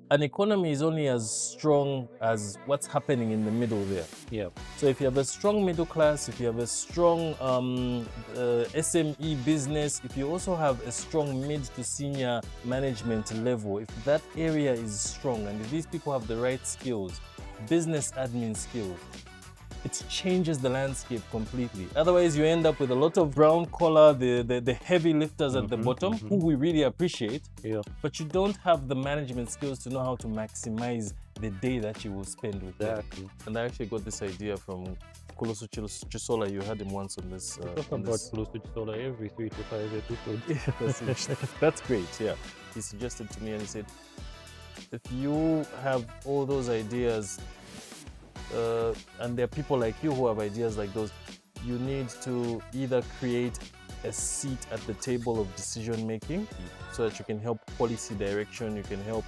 an economy is only as strong as what's happening in the middle there. Yeah. So if you have a strong middle class, if you have a strong SME business, if you also have a strong mid to senior management level, if that area is strong and if these people have the right skills, business admin skills, it changes the landscape completely. Otherwise, you end up with a lot of brown collar, the heavy lifters at the bottom, who we really appreciate, Yeah. but you don't have the management skills to know how to maximize the day that you will spend with them. Exactly. And I actually got this idea from Koloso Chisola. You had him once on this. We talk about close to solar every 3 to 5 episodes. Yeah, that's interesting. That's great. Yeah, he suggested to me and he said, if you have all those ideas, and there are people like you who have ideas like those, you need to either create a seat at the table of decision making so that you can help policy direction, you can help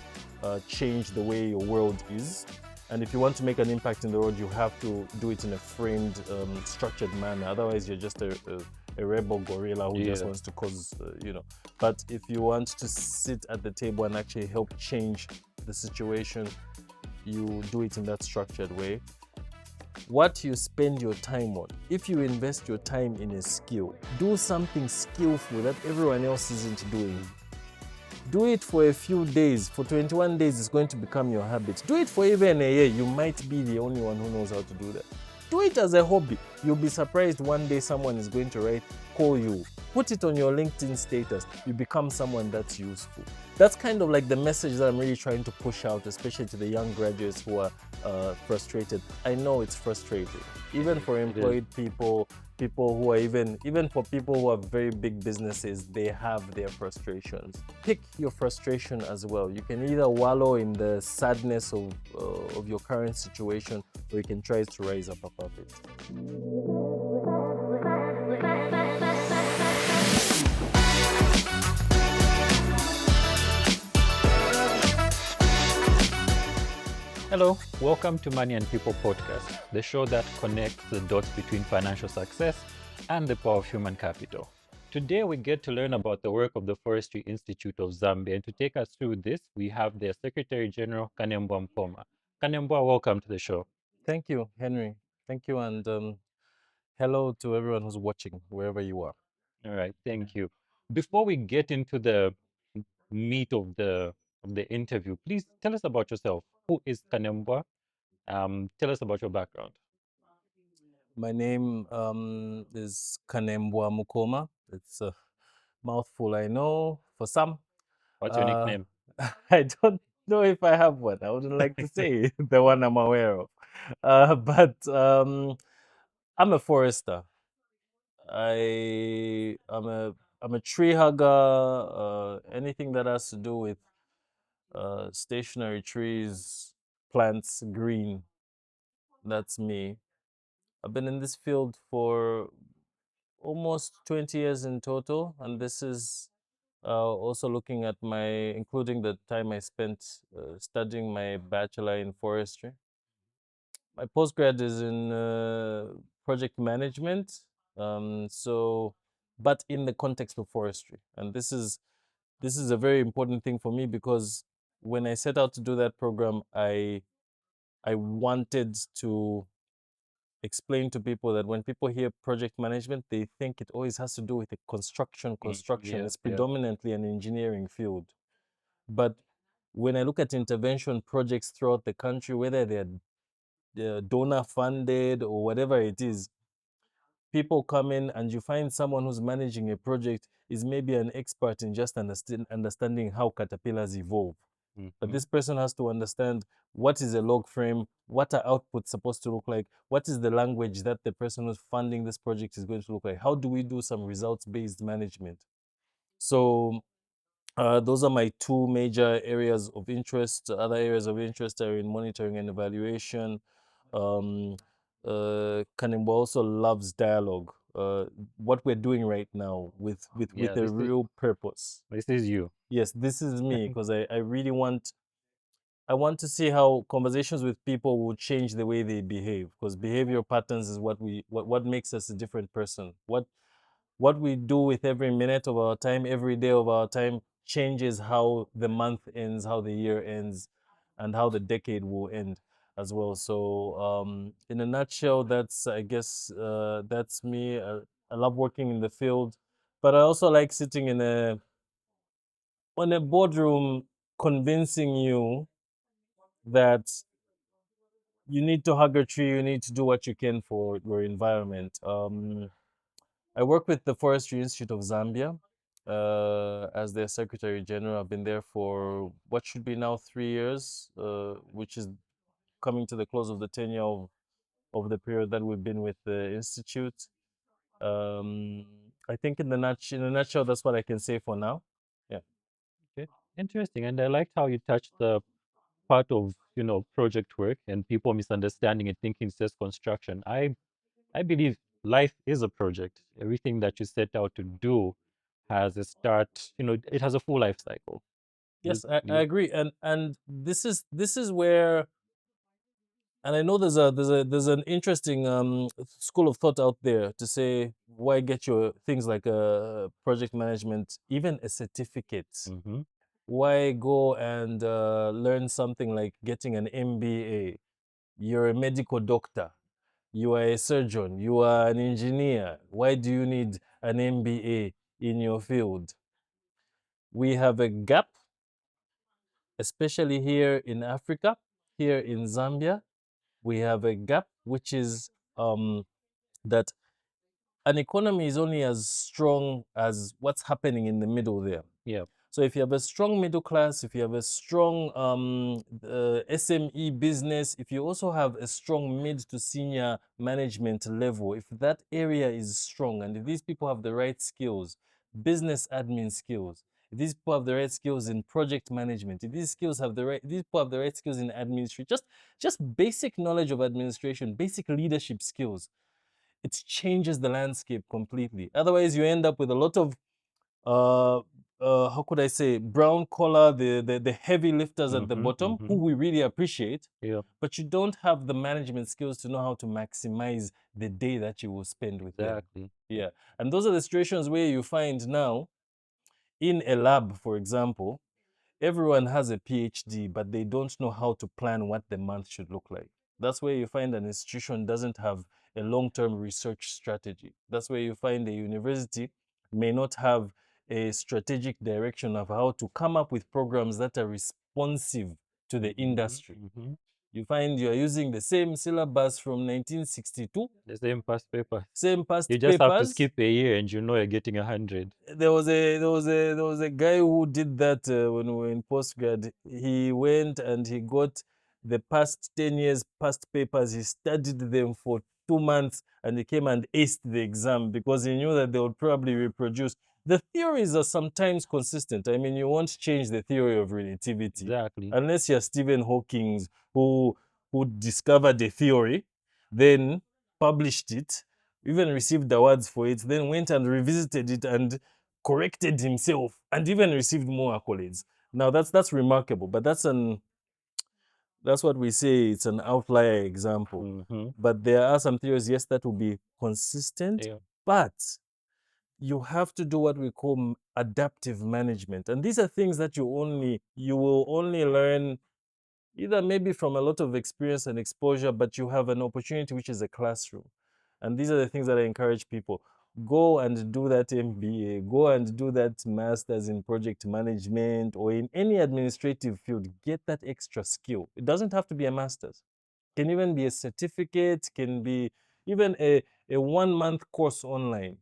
change the way your world is. And if you want to make an impact in the world, you have to do it in a framed, structured manner. Otherwise, you're just a rebel gorilla who just wants to cause, But if you want to sit at the table and actually help change the situation, you do it in that structured way. What you spend your time on, if you invest your time in a skill, do something skillful that everyone else isn't doing. Do it for a few days. For 21 days, it's going to become your habit. Do it for even a year. You might be the only one who knows how to do that. Do it as a hobby. You'll be surprised one day someone is going to call you. Put it on your LinkedIn status. You become someone that's useful. That's kind of like the message that I'm really trying to push out, especially to the young graduates who are frustrated. I know it's frustrating. Even for employed people who are even for people who have very big businesses, they have their frustrations. Pick your frustration as well. You can either wallow in the sadness of your current situation, or you can try to rise up above it. Hello, welcome to Money and People podcast, the show that connects the dots between financial success and the power of human capital. Today, we get to learn about the work of the Forestry Institute of Zambia. And to take us through this, we have their Secretary General, Kanembwa Mukoma. Kanembwa, welcome to the show. Thank you, Henry. Thank you, and hello to everyone who's watching, wherever you are. All right, thank you. Before we get into the meat of the interview, please tell us about yourself. Who is Kanembwa? Tell us about your background. My name is Kanembwa Mukoma. It's a mouthful, I know, for some. What's your nickname? I don't know if I have one. I wouldn't like to say the one I'm aware of. But I'm a forester. I'm a tree hugger. Anything that has to do with stationary trees, plants, green. That's me. I've been in this field for almost 20 years in total, and this is also looking at including the time I spent studying my bachelor in forestry. My postgrad is in project management, but in the context of forestry, and this is a very important thing for me because when I set out to do that program, I wanted to explain to people that when people hear project management, they think it always has to do with the construction. It's predominantly an engineering field. But when I look at intervention projects throughout the country, whether they're donor funded or whatever it is, people come in and you find someone who's managing a project is maybe an expert in just understanding how caterpillars evolve. But this person has to understand what is a log frame, what are outputs supposed to look like, what is the language that the person who's funding this project is going to look like, how do we do some results-based management. So those are my two major areas of interest. Other areas of interest are in monitoring and evaluation. Kanembwa also loves dialogue. What we're doing right now with a real purpose. This is you. Yes, this is me because I really want to see how conversations with people will change the way they behave, because behavioral patterns is what makes us a different person. What we do with every minute of our time, every day of our time, changes how the month ends, how the year ends. and how the decade will end as well. So, in a nutshell, that's, I guess, that's me. I love working in the field, but I also like sitting in on a boardroom, convincing you that you need to hug a tree, you need to do what you can for your environment. I work with the Forestry Institute of Zambia as their Secretary General. I've been there for what should be now 3 years, which is coming to the close of the tenure of the period that we've been with the institute. Um, I think in a nutshell, that's what I can say for now. Yeah. Okay, interesting. And I liked how you touched the part of project work and people misunderstanding and thinking it's just construction. I believe life is a project. Everything that you set out to do has a start. It has a full life cycle. Yes, I Yeah. agree, and this is where, and I know there's an interesting school of thought out there to say, why get your things like project management, even a certificate? Mm-hmm. Why go and learn something like getting an MBA? You're a medical doctor, you are a surgeon, you are an engineer. Why do you need an MBA in your field? We have a gap, especially here in Africa, here in Zambia. We have a gap, which is that an economy is only as strong as what's happening in the middle there. Yeah. So if you have a strong middle class, if you have a strong SME business, if you also have a strong mid to senior management level, if that area is strong and if these people have the right skills, business admin skills, if these people have the right skills in project management, if these people have the right skills in administration, just basic knowledge of administration, basic leadership skills, it changes the landscape completely. Otherwise, you end up with a lot of uh, how could I say, brown collar, the heavy lifters at the Mm-hmm. bottom, who Mm-hmm. we really appreciate, Yeah. but you don't have the management skills to know how to maximize the day that you will spend with them. Exactly. Yeah, and those are the situations where you find now in a lab, for example, everyone has a PhD, but they don't know how to plan what the month should look like. That's where you find an institution doesn't have a long-term research strategy. That's where you find a university may not have a strategic direction of how to come up with programs that are responsive to the Mm-hmm. industry. Mm-hmm. You find you are using the same syllabus from 1962, The same past paper. same past You just have to papers. skip a year and you're getting 100. There was a guy who did that when we were in postgrad. He went and he got the past 10 years past papers. He studied them for 2 months and he came and aced the exam because he knew that they would probably reproduce. The theories are sometimes consistent. I mean, you won't change the theory of relativity Exactly. unless you're Stephen Hawking, who discovered a theory, then published it, even received awards for it, then went and revisited it and corrected himself and even received more accolades. Now that's remarkable, but that's what we say, it's an outlier example. Mm-hmm. But there are some theories, yes, that will be consistent, Yeah. but you have to do what we call adaptive management. And these are things that you will only learn either maybe from a lot of experience and exposure, but you have an opportunity which is a classroom. And these are the things that I encourage people. Go and do that MBA, go and do that master's in project management or in any administrative field. Get that extra skill. It doesn't have to be a master's. It can even be a certificate, can be even a 1 month course online.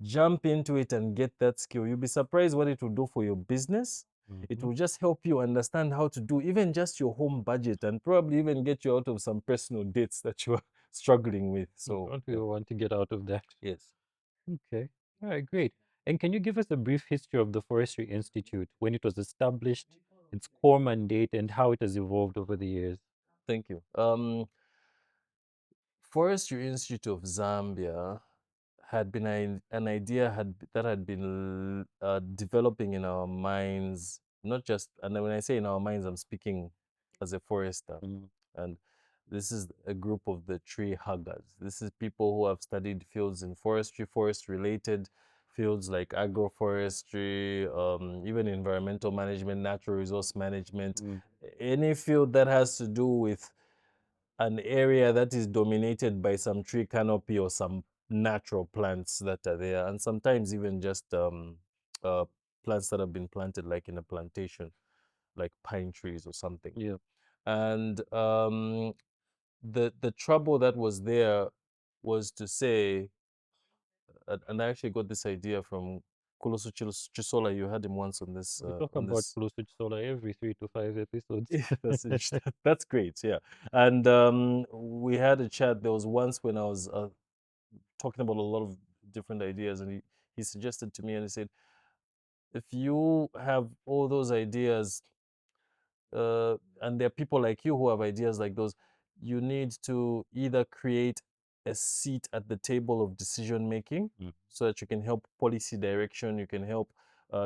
Jump into it and get that skill. You'll be surprised what it will do for your business. It Mm-hmm. will just help you understand how to do even just your home budget and probably even get you out of some personal debts that you are struggling with. So, Don't we yeah. want to get out of that? Yes. Okay. All right, great. And can you give us a brief history of the Forestry Institute, when it was established, its core mandate, and how it has evolved over the years? Thank you. Forestry Institute of Zambia had been an idea that had been developing in our minds, not just, and when I say in our minds, I'm speaking as a forester. Mm. And this is a group of the tree huggers. This is people who have studied fields in forestry, forest related fields like agroforestry, even environmental management, natural resource management, Mm. any field that has to do with an area that is dominated by some tree canopy or some natural plants that are there, and sometimes even just uh, plants that have been planted like in a plantation, like pine trees or something. Yeah. And the trouble that was there was to say, and I actually got this idea from Kulosu Chisola. You had him once on this We talk on about this. Close Solar every 3 to 5 episodes. Yeah, that's great. Yeah, and we had a chat. There was once when I was talking about a lot of different ideas, and he suggested to me, and he said, if you have all those ideas, and there are people like you who have ideas like those, you need to either create a seat at the table of decision making, Mm. so that you can help policy direction, you can help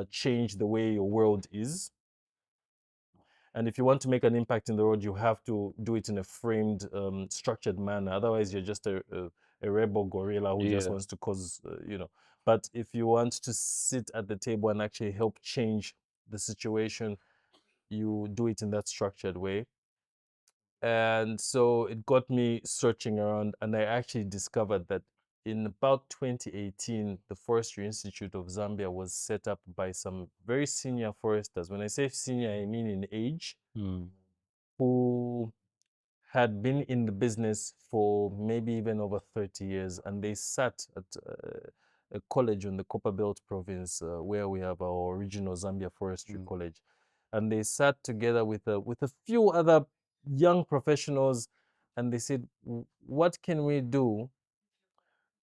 change the way your world is. And if you want to make an impact in the world, you have to do it in a framed, structured manner. Otherwise, you're just a rebel gorilla who just Yeah. wants to cause, But if you want to sit at the table and actually help change the situation, you do it in that structured way. And so it got me searching around, and I actually discovered that in about 2018, the Forestry Institute of Zambia was set up by some very senior foresters. When I say senior, I mean in age, Mm. who had been in the business for maybe even over 30 years. And they sat at a college in the Copperbelt province, where we have our original Zambia Forestry Mm. College. And they sat together with a few other young professionals, and they said, what can we do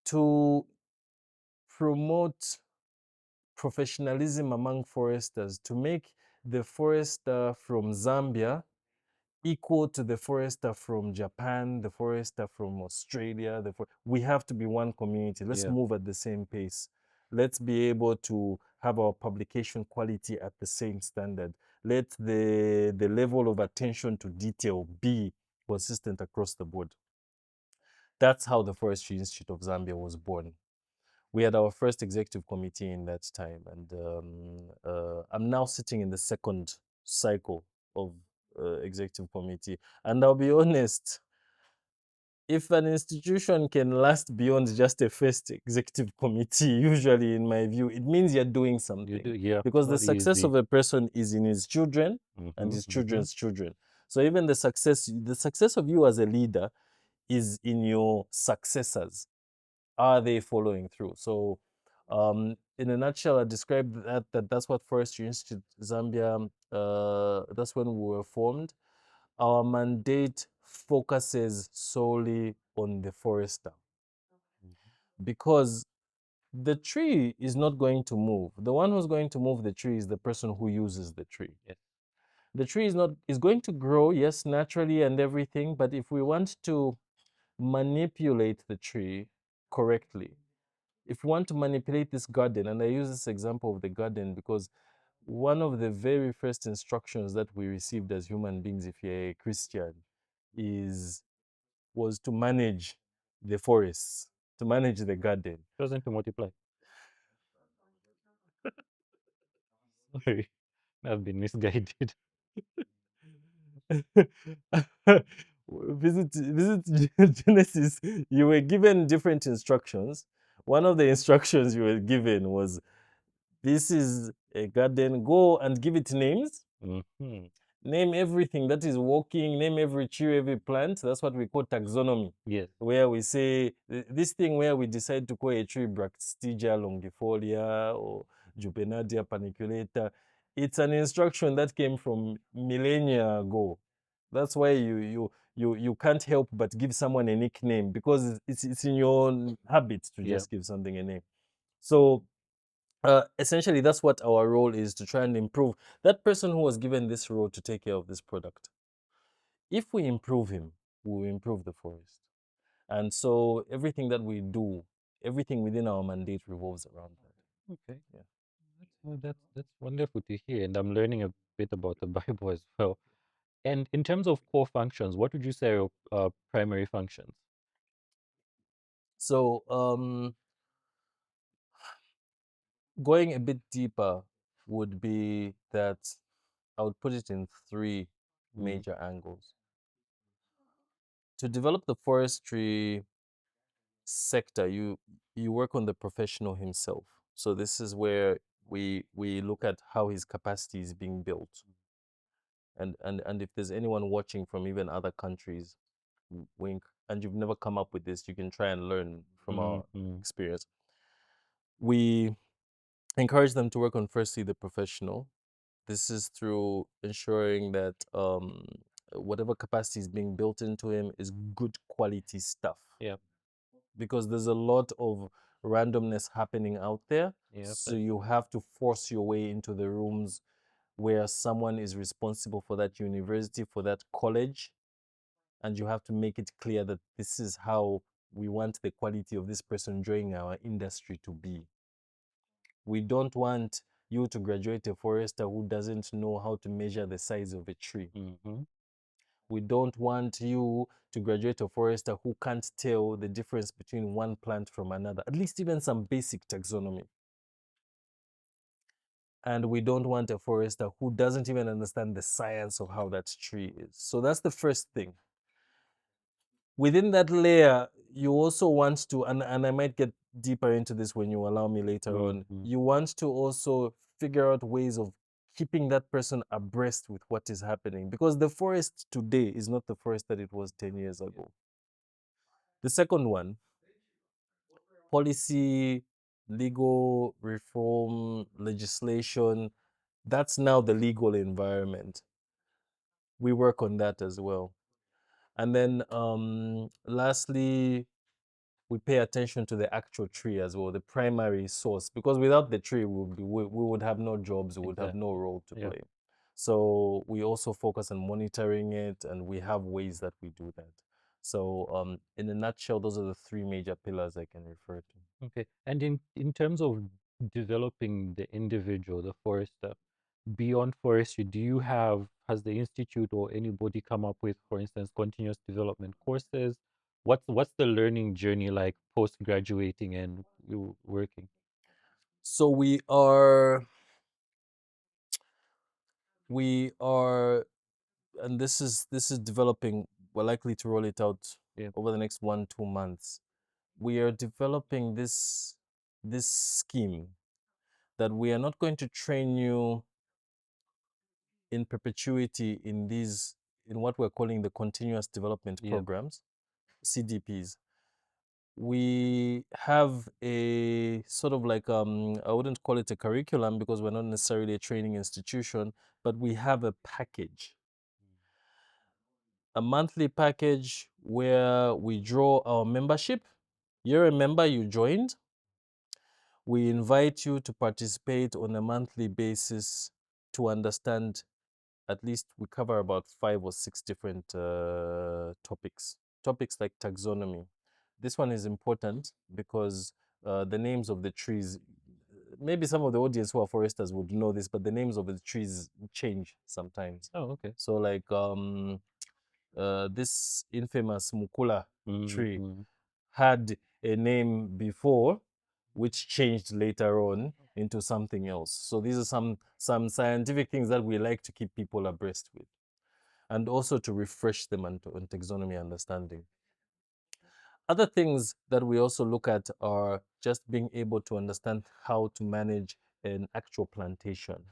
to promote professionalism among foresters, to make the forester from Zambia equal to the forester from Japan, the forester from Australia. We have to be one community. Let's Yeah. move at the same pace. Let's be able to have our publication quality at the same standard. Let the level of attention to detail be consistent across the board. That's how the Forestry Institute of Zambia was born. We had our first executive committee in that time, and I'm now sitting in the second cycle of executive committee. And I'll be honest, if an institution can last beyond just a first executive committee, usually, in my view, it means you're doing You do, something, yeah. because the Not success easy. of a person is in his children and Mm-hmm. his Mm-hmm. children's children. So even the success of you as a leader is in your successors. Are they following through? So, in a nutshell, I described that's what Forestry Institute Zambia. That's when we were formed. Our mandate focuses solely on the forester, because the tree is not going to move. The one who's going to move the tree is the person who uses the tree. Yes. The tree is going to grow, yes, naturally and everything, but if we want to manipulate the tree correctly, if we want to manipulate this garden, and I use this example of the garden because one of the very first instructions that we received as human beings, if you're a Christian, is was to manage the forests, to manage the garden. Chosen to multiply. Sorry, I've been misguided. Visit Genesis. You were given different instructions. One of the instructions you were given was, this is a garden, go and give it names. Mm-hmm. Name everything that is walking, name every tree, every plant. That's what we call taxonomy, Yes. where we say this thing where we decide to call a tree Brachystegia longifolia or Jupenadia paniculata. It's an instruction that came from millennia ago. That's why you can't help but give someone a nickname, because it's in your habit to Yeah. just give something a name. So essentially, that's what our role is, to try and improve that person who was given this role to take care of this product. If we improve him, we will improve the forest. And so everything that we do, everything within our mandate revolves around that. Okay. Yeah. That's wonderful to hear, and I'm learning a bit about the Bible as well. And in terms of core functions, what would you say are your primary functions? So Going a bit deeper would be that I would put it in three Mm. major angles. To develop the forestry sector, you work on the professional himself. So this is where we look at how his capacity is being built. And if there's anyone watching from even other countries, wink, and you've never come up with this, you can try and learn from our Mm. experience. We encourage them to work on firstly the professional. This is through ensuring that whatever capacity is being built into him is good quality stuff. Yep. Because there's a lot of randomness happening out there. Yep. So you have to force your way into the rooms where someone is responsible for that university, for that college, and you have to make it clear that this is how we want the quality of this person joining our industry to be. We don't want you to graduate a forester who doesn't know how to measure the size of a tree. Mm-hmm. We don't want you to graduate a forester who can't tell the difference between one plant from another, at least even some basic taxonomy. And we don't want a forester who doesn't even understand the science of how that tree is. So that's the first thing. Within that layer, you also want to, and I might get deeper into this when you allow me later on, Mm-hmm. you want to also figure out ways of keeping that person abreast with what is happening, because the forest today is not the forest that it was 10 years ago. The second one, policy, legal reform, legislation, that's now the legal environment. We work on that as well. And then lastly, we pay attention to the actual tree as well, the primary source, because without the tree, we would have no jobs, we would have no Exactly. role to Yep. play. So we also focus on monitoring it, and we have ways that we do that. So in a nutshell, those are the three major pillars I can refer to. Okay. And in terms of developing the individual, the forester, beyond forestry, has the institute or anybody come up with, for instance, continuous development courses? What's the learning journey like post graduating and you working? So we are, and this is developing. We're likely to roll it out Yeah. over the next 1-2 months. We are developing this scheme that we are not going to train you in perpetuity in what we're calling the continuous development Yeah. programs, CDPs. We have a sort of like I wouldn't call it a curriculum because we're not necessarily a training institution, but we have a package, a monthly package where we draw our membership. You're a member, you joined. We invite you to participate on a monthly basis to understand. At least we cover about 5 or 6 different topics like taxonomy. This one is important because the names of the trees, maybe some of the audience who are foresters would know this, but the names of the trees change sometimes. Oh, okay. So like this infamous mukula tree Mm-hmm. had a name before, which changed later on into something else. So these are some scientific things that we like to keep people abreast with, and also to refresh them on taxonomy understanding. Other things that we also look at are just being able to understand how to manage an actual plantation.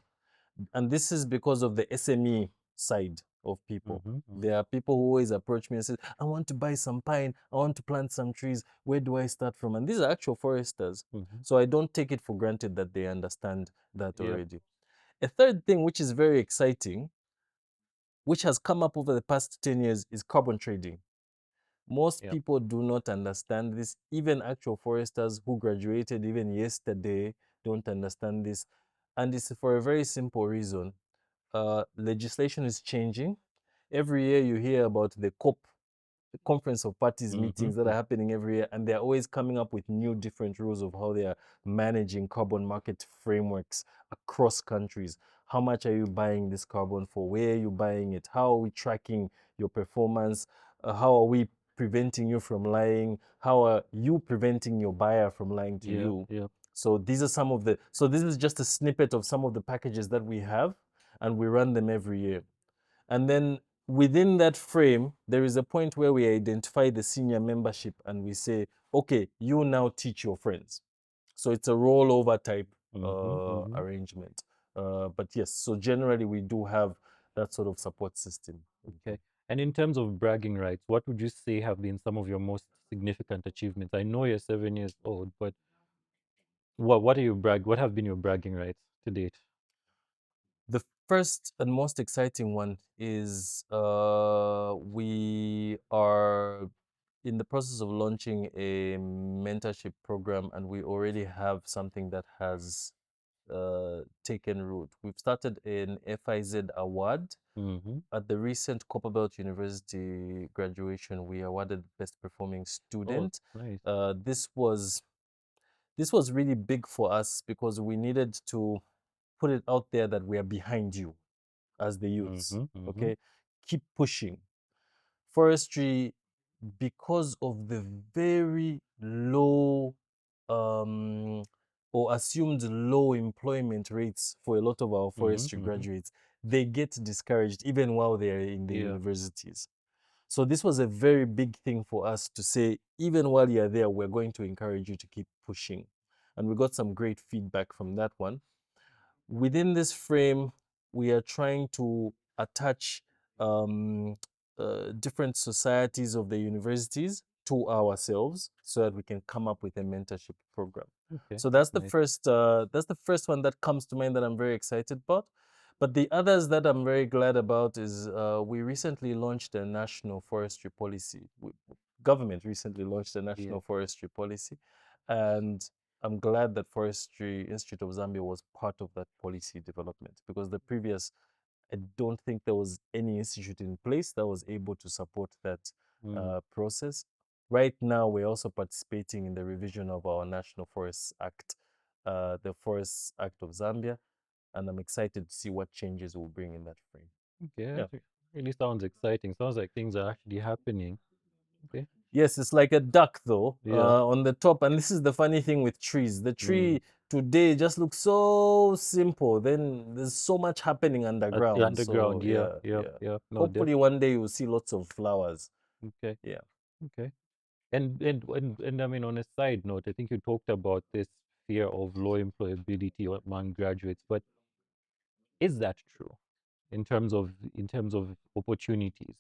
And this is because of the SME side of people. Mm-hmm. There are people who always approach me and say, I want to buy some pine, I want to plant some trees. Where do I start from? And these are actual foresters. Mm-hmm. So I don't take it for granted that they understand that Yep. already. A third thing, which is very exciting, which has come up over the past 10 years, is carbon trading. Most Yep. people do not understand this. Even actual foresters who graduated even yesterday don't understand this. And it's for a very simple reason. Legislation is changing. Every year you hear about the COP, the Conference of Parties meetings that Mm-hmm. are happening every year, and they're always coming up with new different rules of how they are managing carbon market frameworks across countries. How much are you buying this carbon for? Where are you buying it? How are we tracking your performance? How are we preventing you from lying? How are you preventing your buyer from lying to Yep. you? Yep. So these are some of the, so this is just a snippet of some of the packages that we have, and we run them every year. And then within that frame, there is a point where we identify the senior membership and we say, okay, you now teach your friends. So it's a rollover type arrangement. But yes, so generally we do have that sort of support system. Okay. And in terms of bragging rights, what would you say have been some of your most significant achievements? I know you're 7 years old, but what have been your bragging rights to date? The first and most exciting one is we are in the process of launching a mentorship program, and we already have something that has taken root. We've started an FIZ award. Mm-hmm. At the recent Copperbelt University graduation, we awarded Best Performing Oh, Student. nice. This was really big for us because we needed to put it out there that we are behind you as the youths. Okay, keep pushing. Forestry, because of the very low or assumed low employment rates for a lot of our forestry graduates, they get discouraged even while they're in the universities. So this was a very big thing for us to say, even while you're there, we're going to encourage you to keep pushing. And we got some great feedback from that one. Within this frame, we are trying to attach um, different societies of the universities to ourselves so that we can come up with a mentorship program. Okay. So that's nice. that's the first one that comes to mind that I'm very excited about. But the others that I'm very glad about is we recently launched a national forestry policy. Government recently launched a national forestry policy, and I'm glad that Forestry Institute of Zambia was part of that policy development, because the previous, I don't think there was any institute in place that was able to support that process. Right now, we're also participating in the revision of our National Forests Act, the Forests Act of Zambia, and I'm excited to see what changes we'll bring in that frame. Okay, Yeah. that really sounds exciting. Sounds like things are actually happening. Okay. Yes, it's like a duck though, Yeah. on the top. And this is the funny thing with trees. The tree today just looks so simple. Then there's so much happening At the underground. underground, So yeah, yeah, yeah, yeah. yeah. No, Hopefully one day you'll see lots of flowers. okay, Yeah. okay. And I mean, on a side note, I think you talked about this fear of low employability among graduates, but is that true in terms of opportunities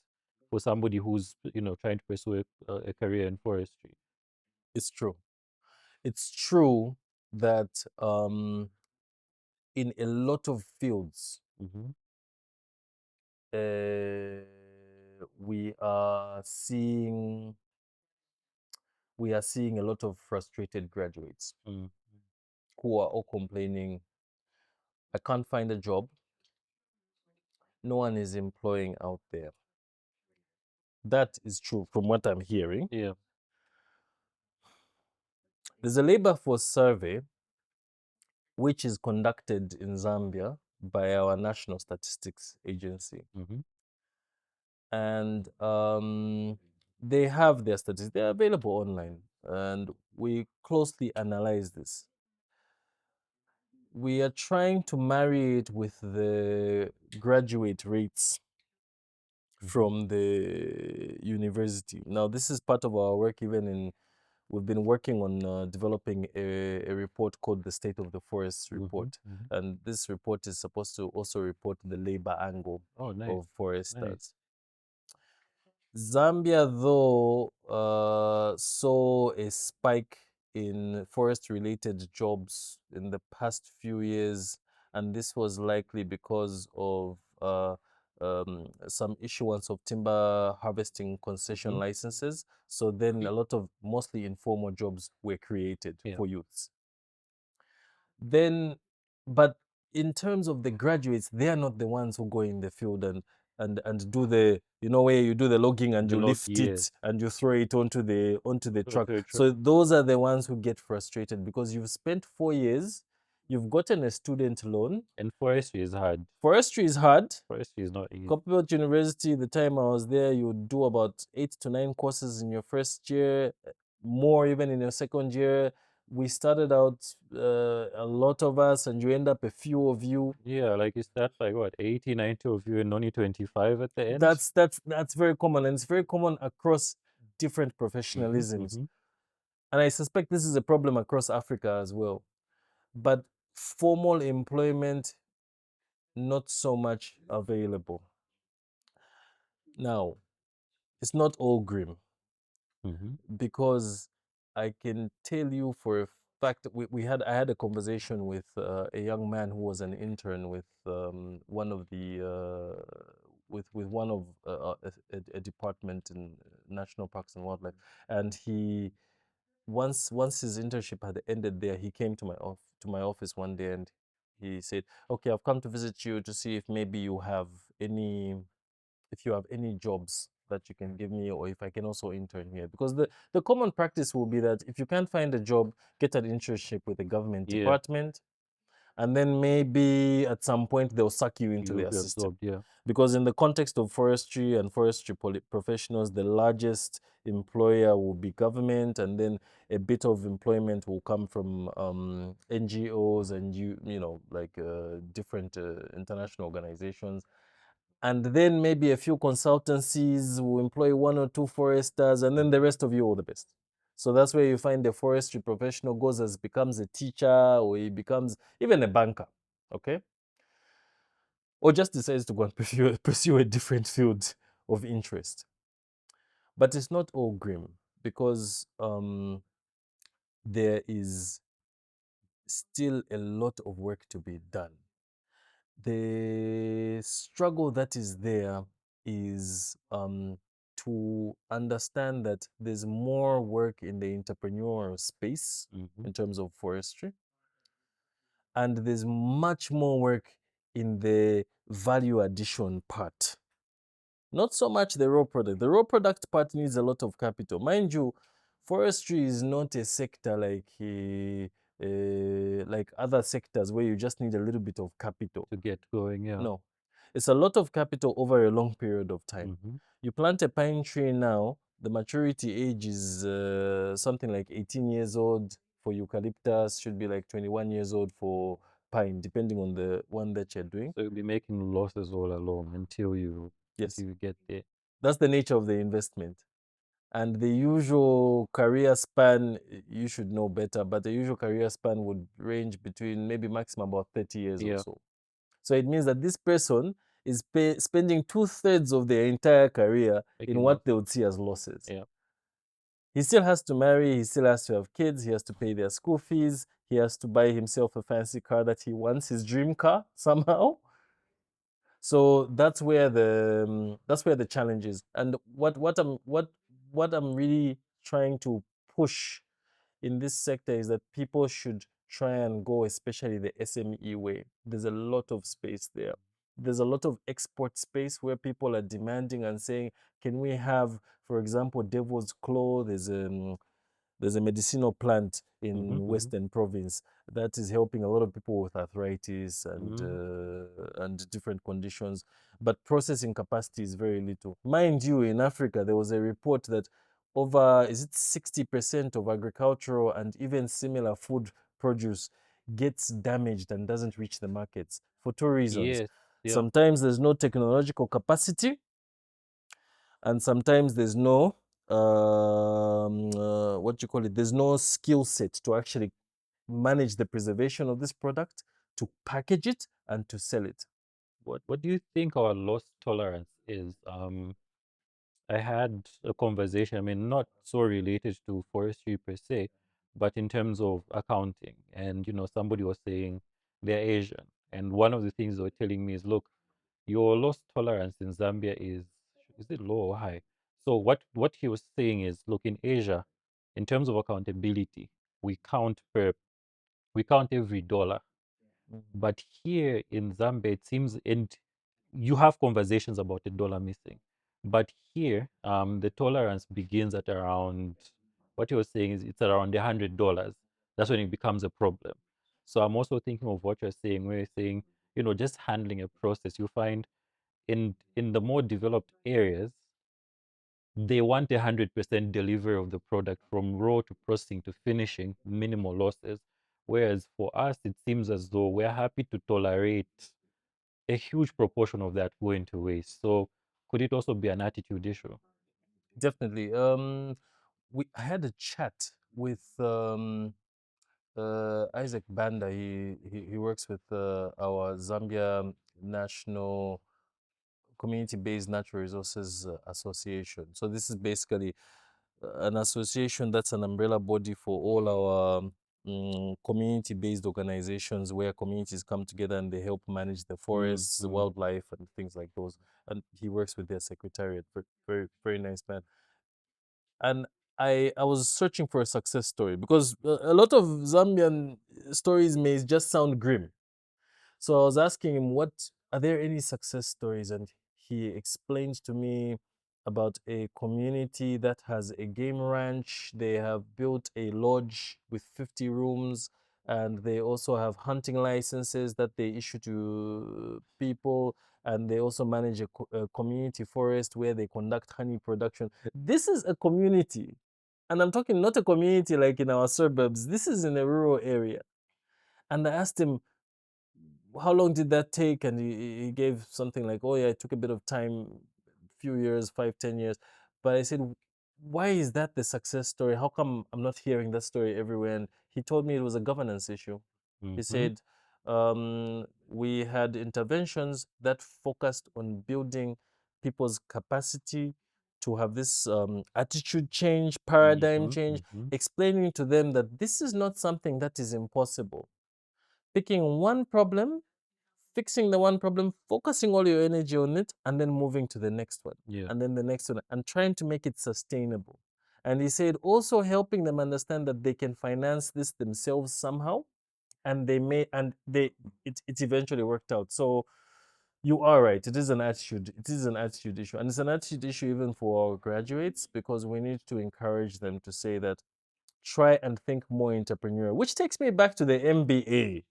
for somebody who's trying to pursue a career in forestry? It's true. It's true that in a lot of fields, Mm-hmm. we are seeing a lot of frustrated graduates Mm. who are all complaining, I can't find a job. No one is employing out there. That is true from what I'm hearing. Yeah. There's a labor force survey which is conducted in Zambia by our National Statistics Agency. Mm-hmm. And they have their statistics, they're available online. And we closely analyze this. We are trying to marry it with the graduate rates from the university. Now, this is part of our work, even in, we've been working on developing a report called the State of the Forests Report. And this report is supposed to also report the labor angle of foresters. Zambia, though, saw a spike in forest-related jobs in the past few years, and this was likely because of some issuance of timber harvesting concession licenses. So then a lot of mostly informal jobs were created for youths. Then, but in terms of the graduates, they are not the ones who go in the field and do the, where you do the logging and you lift it and you throw it onto the truck. So those are the ones who get frustrated because you've spent 4 years, you've gotten a student loan. And forestry is hard. Forestry is hard. Forestry is not easy. Copperfield University, the time I was there, you would do about 8 to 9 courses in your first year, more even in your second year. we started out a lot of us, and you end up a few of you. Yeah, like is that like what, 80, 90 of you and only 25 at the end? That's very common, and it's very common across different Mm-hmm, professionalisms. mm-hmm, And I suspect this is a problem across Africa as well. But formal employment, not so much available. Now, it's not all grim, mm-hmm, because I can tell you for a fact that I had a conversation with a young man who was an intern with one of the with one of a department in National Parks and Wildlife, and he once his internship had ended there, he came to my office one day, and he said, "Okay, I've come to visit you to see if maybe you have any if you have any jobs that you can give me, or if I can also intern here." Because the common practice will be that if you can't find a job, get an internship with a government yeah, department, and then maybe at some point they'll suck you into you'll their be system. absorbed, yeah. Because in the context of forestry and forestry professionals, the largest employer will be government, and then a bit of employment will come from NGOs and like different international organizations, and then maybe a few consultancies will employ one or two foresters, and then the rest of you all the best. So that's where you find the forestry professional goes as becomes a teacher, or he becomes even a banker, okay, or just decides to go and pursue a different field of interest. But it's not all grim, because there is still a lot of work to be done. The struggle that is there is to understand that there's more work in the entrepreneurial space Mm-hmm. in terms of forestry, and there's much more work in the value addition part. Not so much the raw product. The raw product part needs a lot of capital. Mind you, forestry is not a sector like other sectors where you just need a little bit of capital. To get going, yeah. No, it's a lot of capital over a long period of time. Mm-hmm. You plant a pine tree now, the maturity age is something like 18 years old for eucalyptus, should be like 21 years old for pine, depending on the one that you're doing. So you'll be making losses all along Yes, until you get there. that's the nature of the investment. And the usual career span, you should know better, but the usual career span would range between maybe maximum about 30 years or Yeah, so. So it means that this person is spending 2/3 of their entire career in making what they losses. would see as losses. Yeah. He still has to marry, he still has to have kids, he has to pay their school fees, he has to buy himself a fancy car that he wants, his dream car somehow. So that's where the challenge is. And what I'm really trying to push in this sector is that people should try and go, especially the SME way. There's a lot of space there. There's a lot of export space where people are demanding and saying, can we have, for example, Devil's Claw? There's a medicinal plant Mm-hmm, in mm-hmm, Western Province that is helping a lot of people with arthritis mm-hmm. and different conditions, but processing capacity is very little. Mind you, in Africa, there was a report that over, is it 60% of agricultural and even similar food produce gets damaged and doesn't reach the markets for two reasons. Yes, yeah. Sometimes there's no technological capacity, and sometimes there's no what you call it, there's no skill set to actually manage the preservation of this product, to package it and to sell it. What do you think our loss tolerance is? I had a conversation, I mean, not so related to forestry per se, but in terms of accounting. And, somebody was saying they're Asian. And one of the things they were telling me is, look, your loss tolerance in Zambia is it low or high? So what he was saying is, look, in Asia, in terms of accountability, we count we count every dollar. But here in Zambia, it seems, and you have conversations about a dollar missing. But here, the tolerance begins at around, what you were saying is it's around $100. That's when it becomes a problem. So I'm also thinking of what you're saying, where you're saying, just handling a process. You find in the more developed areas, they want 100% delivery of the product from raw to processing to finishing, minimal losses. Whereas for us, it seems as though we're happy to tolerate a huge proportion of that going to waste. So could it also be an attitude issue? Definitely. I had a chat with Isaac Banda. He works with our Zambia National Community-Based Natural Resources Association. So this is basically an association that's an umbrella body for all our community-based organizations where communities come together and they help manage the forests, the Mm-hmm. wildlife, and things like those. And he works with their secretariat. Very, very nice man. And I was searching for a success story because a lot of Zambian stories may just sound grim. So I was asking him, what are there any success stories? And he explained to me about a community that has a game ranch. They have built a lodge with 50 rooms, and they also have hunting licenses that they issue to people. And they also manage a community forest where they conduct honey production. This is a community. And I'm talking not a community like in our suburbs. This is in a rural area. And I asked him, how long did that take? And he gave something like, oh yeah, it took a bit of time, few years, 5, 10 years. But I said, why is that the success story? How come I'm not hearing that story everywhere? And he told me it was a governance issue. He Mm-hmm. said, we had interventions that focused on building people's capacity to have this attitude change, paradigm Mm-hmm. change, Mm-hmm. explaining to them that this is not something that is impossible. Picking one problem, fixing the one problem, focusing all your energy on it, and then moving to the next one, Yeah. and then the next one, and trying to make it sustainable. And he said also helping them understand that they can finance this themselves somehow, and it eventually worked out. So you are right. It is an attitude. It is an attitude issue, and it's an attitude issue even for our graduates because we need to encourage them to say that try and think more entrepreneurial. Which takes me back to the MBA,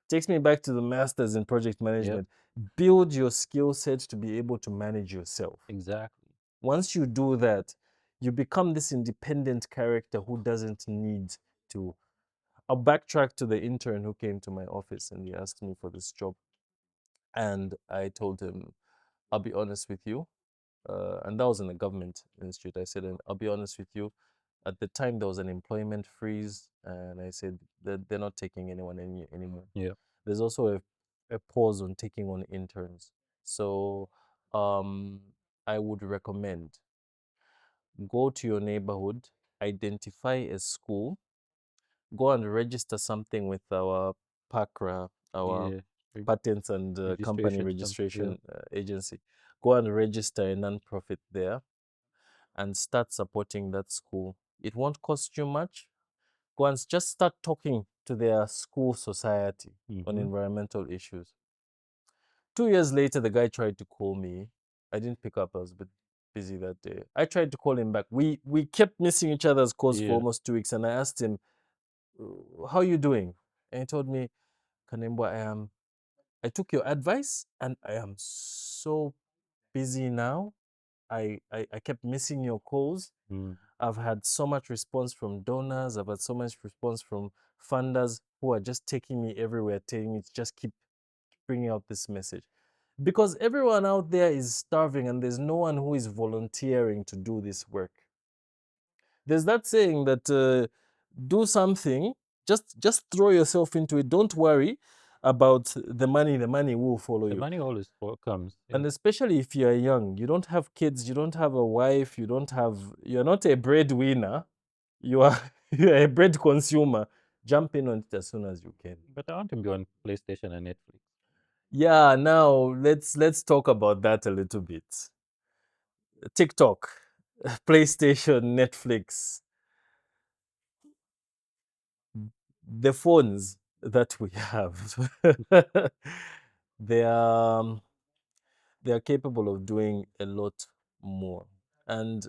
takes me back to the masters in project Yep. management. Build your skill set to be able to manage yourself. Exactly. Once you do that, you become this independent character who doesn't need to. I'll backtrack to the intern who came to my office and he asked me for this job. And I told him, I'll be honest with you. And that was in a government institute. I said, and I'll be honest with you. At the time, there was an employment freeze. And I said, they're not taking anyone anymore. Yeah. There's also a pause on taking on interns. So um, I would recommend go to your neighborhood, identify a school, go and register something with our PACRA, our Yeah. Re- Patents and Company registration stamp. Yeah. Registration Agency. Go and register a nonprofit there and start supporting that school. It won't cost you much. Go and just start talking to their school society on Mm-hmm. environmental issues. 2 years later, the guy tried to call me. I didn't pick up. I was a bit busy that day. I tried to call him back. We kept missing each other's calls for Yeah. almost 2 weeks, and I asked him, "How are you doing?" And he told me, "Kanembwa, I took your advice, and I am so busy now. I kept missing your calls. Mm. I've had so much response from donors. I've had so much response from funders who are just taking me everywhere, telling me to just keep bringing out this message. Because everyone out there is starving and there's no one who is volunteering to do this work. There's that saying that do something, just throw yourself into it. Don't worry about the money will follow The you. money always comes. Yeah. And especially if you're young, you don't have kids, you don't have a wife, you're not a breadwinner, you are you're a bread consumer. Jump in on it as soon as you can. But I want to be on PlayStation and Netflix. Yeah, now let's talk about that a little bit. TikTok, PlayStation, Netflix, the phones that we have, they are they are capable of doing a lot more. And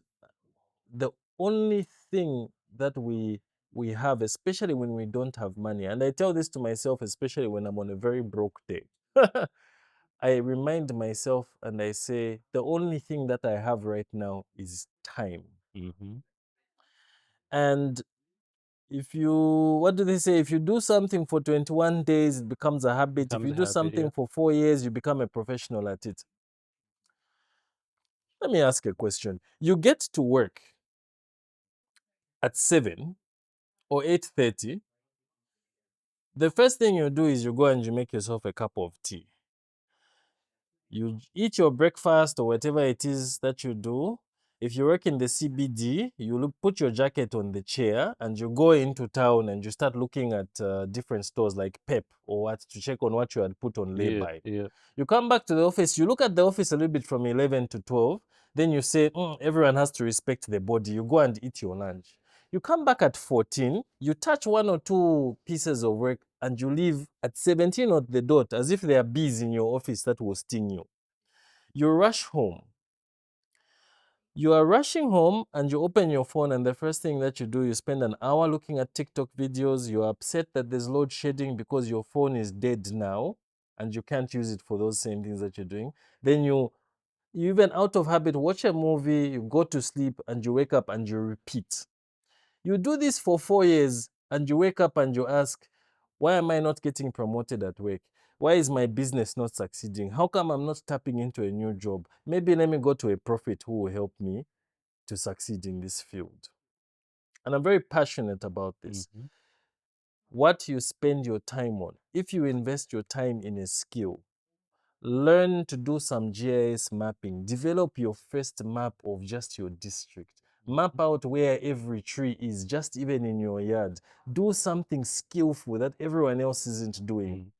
the only thing that we have, especially when we don't have money, and I tell this to myself, especially when I'm on a very broke day, I remind myself and I say, the only thing that I have right now is time. Mm-hmm. And if you, what do they say? If you do something for 21 days, it becomes a habit. If Becomes you a do habit, yeah. something for 4 years, you become a professional at it. Let me ask a question. You get to work at 7 or 8:30. The first thing you do is you go and you make yourself a cup of tea. You eat your breakfast or whatever it is that you do. If you work in the CBD, you put your jacket on the chair and you go into town and you start looking at different stores like Pep or what to check on what you had put on Yeah, lay-by. yeah. You come back to the office, you look at the office a little bit from 11 to 12, then you say, everyone has to respect the body. You go and eat your lunch. You come back at 14, you touch one or two pieces of work and you leave at 17 at the dot as if there are bees in your office that will sting you. You rush home. You are rushing home and you open your phone, and the first thing that you do, you spend an hour looking at TikTok videos. You're upset that there's load shedding because your phone is dead now and you can't use it for those same things that you're doing. Then you even out of habit watch a movie, you go to sleep and you wake up and you repeat. You do this for 4 years and you wake up and you ask, why am I not getting promoted at work? Why is my business not succeeding? How come I'm not tapping into a new job? Maybe let me go to a prophet who will help me to succeed in this field. And I'm very passionate about this. Mm-hmm. What you spend your time on, if you invest your time in a skill, learn to do some GIS mapping, develop your first map of just your district. Map out where every tree is, just even in your yard. Do something skillful that everyone else isn't doing. Mm.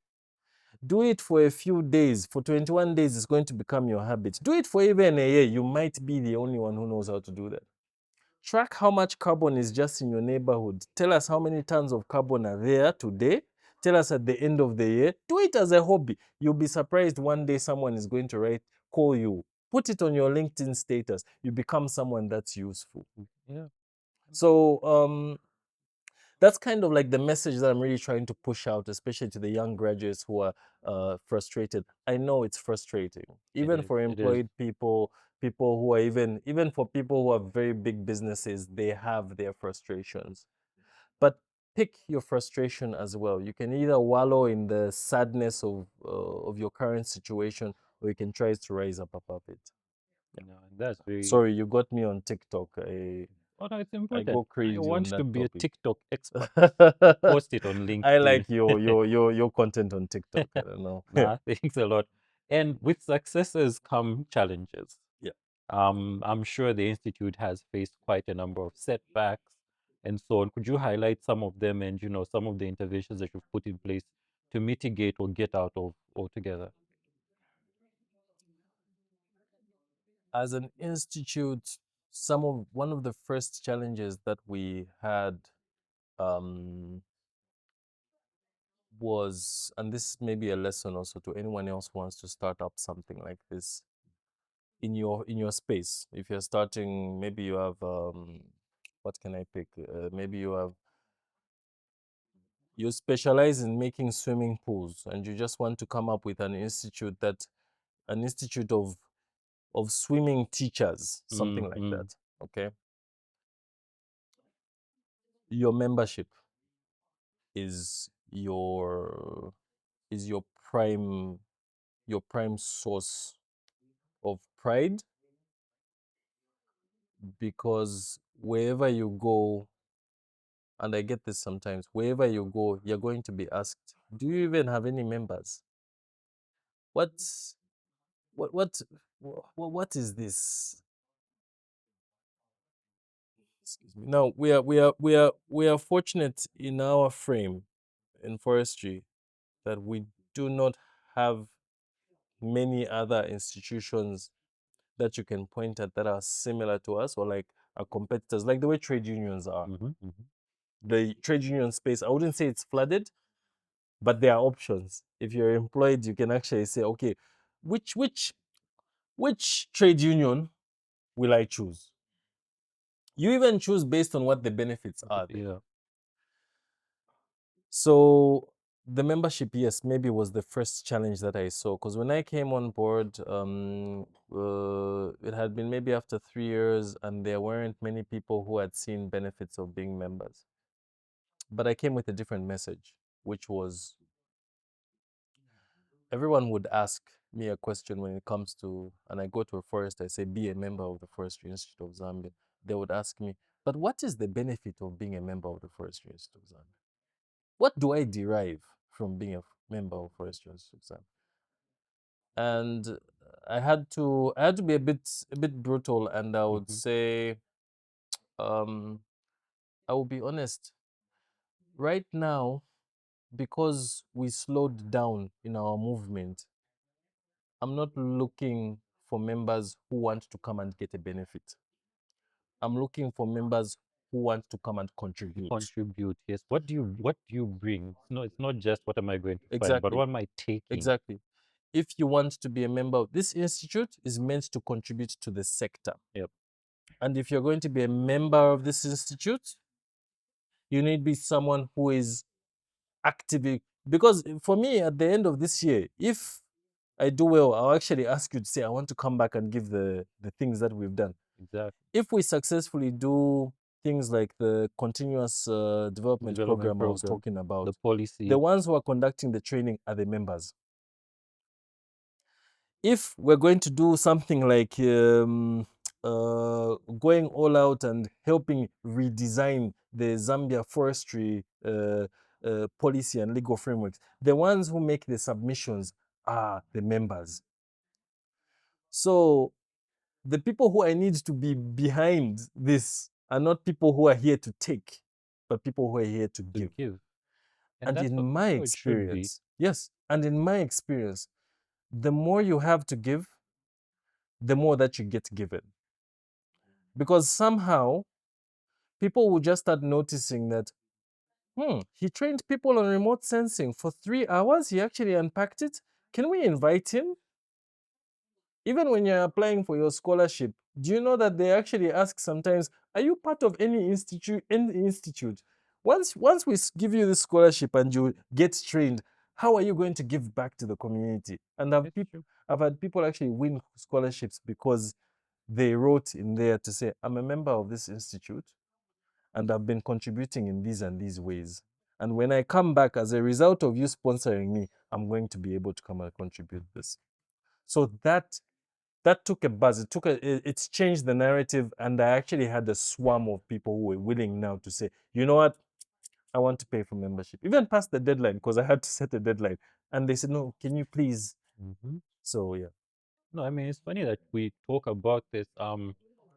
Do it for a few days. For 21 days, it's going to become your habit. Do it for even a year. You might be the only one who knows how to do that. Track how much carbon is just in your neighborhood. Tell us how many tons of carbon are there today. Tell us at the end of the year. Do it as a hobby. You'll be surprised one day someone is going to call you. Put it on your LinkedIn status. You become someone that's useful. Yeah. So that's kind of like the message that I'm really trying to push out, especially to the young graduates who are frustrated. I know it's frustrating, It even is. for It is. employed people, people who are even for people who have very big businesses, they have their frustrations. But pick your frustration as well. You can either wallow in the sadness of your current situation, or you can try to rise up above it. Yeah. No, that's very. Sorry, you got me on TikTok. Oh no, it's I important. go I crazy want on to that be a topic. TikTok expert. Post it on I LinkedIn. like your content on TikTok. I don't know. Nah, thanks a lot. And with successes come challenges. Yeah. I'm sure the institute has faced quite a number of setbacks and so on. Could you highlight some of them and some of the interventions that you've put in place to mitigate or get out of altogether? As an institute, one of the first challenges that we had um, was, and this may be a lesson also to anyone else who wants to start up something like this in your space. If you're starting, maybe you have what can I pick? Maybe you specialize in making swimming pools and you just want to come up with an institute of swimming teachers, something like Mm-hmm. that. Okay. Your membership is is your prime your prime source of pride, because wherever you go, and I get this sometimes, wherever you go, you're going to be asked, do you even have any members? What's what what is this? Excuse me. Now we are fortunate in our frame in forestry that we do not have many other institutions that you can point at that are similar to us or like our competitors, like the way trade unions are. Mm-hmm. Mm-hmm. The trade union space, I wouldn't say it's flooded, but there are options. If you're employed, you can actually say, okay, which which which trade union will I choose? You even choose based on what the benefits are there. Yeah. So the membership, yes, maybe was the first challenge that I saw, because when I came on board, it had been maybe after 3 years, and there weren't many people who had seen benefits of being members. But I came with a different message, which was everyone would ask me a question when it comes to, and I go to a forest, I say, be a member of the Forestry Institute of Zambia. They would ask me, but what is the benefit of being a member of the Forestry Institute of Zambia? What do I derive from being a member of Forestry Institute of Zambia? And I had to be a bit brutal, and I would say, um, I will be honest. Right now, because we slowed down in our movement, I'm not looking for members who want to come and get a benefit. I'm looking for members who want to come and contribute. Contribute, yes. What do you bring? It's not just what am I going to find, but Exactly. what am I taking? Exactly. If you want to be a member of this institute, is meant to contribute to the sector. Yep. And if you're going to be a member of this institute, you need to be someone who is actively, because for me, at the end of this year, if I do well, I'll actually ask you to say, I want to come back and give the things that we've done. Exactly. If we successfully do things like the continuous development program I was talking about, the policy. the ones who are conducting the training are the members. If we're going to do something like going all out and helping redesign the Zambia forestry policy and legal frameworks, the ones who make the submissions are the members. So the people who I need to be behind this are not people who are here to take, but people who are here to give. And that's in my how it should be. experience, yes, and in my experience, the more you have to give, the more that you get given. Because somehow people will just start noticing that, he trained people on remote sensing for 3 hours. He actually unpacked it. Can we invite him? Even when you're applying for your scholarship, do you know that they actually ask sometimes, are you part of any institute? Once we give you this scholarship and you get trained, how are you going to give back to the community? And I've had people actually win scholarships because they wrote in there to say, I'm a member of this institute and I've been contributing in these and these ways. And when I come back as a result of you sponsoring me, I'm going to be able to come and contribute this. So that took a buzz. It's changed the narrative, and I actually had a swarm of people who were willing now to say, you know what, I want to pay for membership, even past the deadline, because I had to set a deadline. And they said, no, can you please? So yeah. No, I mean, it's funny that we talk about this.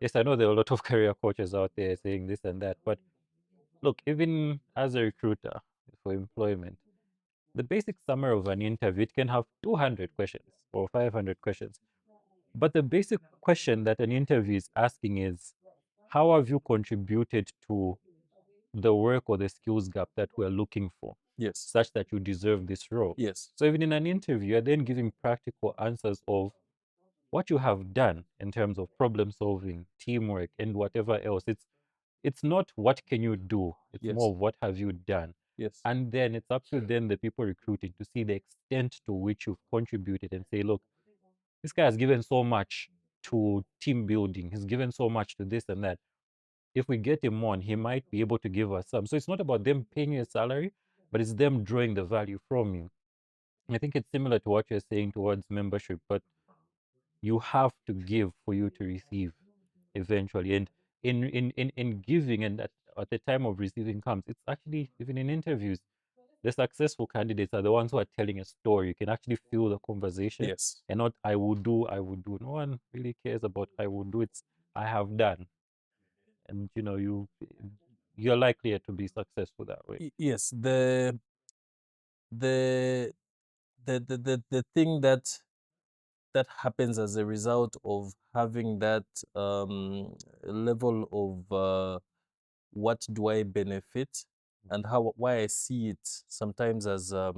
Yes, I know there are a lot of career coaches out there saying this and that, but look, even as a recruiter for employment, the basic summary of an interview, it can have 200 questions or 500 questions. But the basic question that an interview is asking is, how have you contributed to the work or the skills gap that we're looking for, Yes. such that you deserve this role? Yes. So even in an interview, you're then giving practical answers of what you have done in terms of problem solving, teamwork, and whatever else. It's not what can you do, it's Yes. more what have you done. Yes. And then it's up to then the people recruiting to see the extent to which you've contributed and say, look, this guy has given so much to team building, he's given so much to this and that. If we get him on, he might be able to give us some. So it's not about them paying you a salary, but it's them drawing the value from you. I think it's similar to what you're saying towards membership, but you have to give for you to receive eventually. And in giving, and at the time of receiving comes, it's actually, even in interviews, the successful candidates are the ones who are telling a story. You can actually feel the conversation. Yes. And not I would do, I would do. No one really cares about I would do. It's I have done. And you're likelier to be successful that way. Yes. The thing that happens as a result of having that level of what do I benefit, and why I see it sometimes as I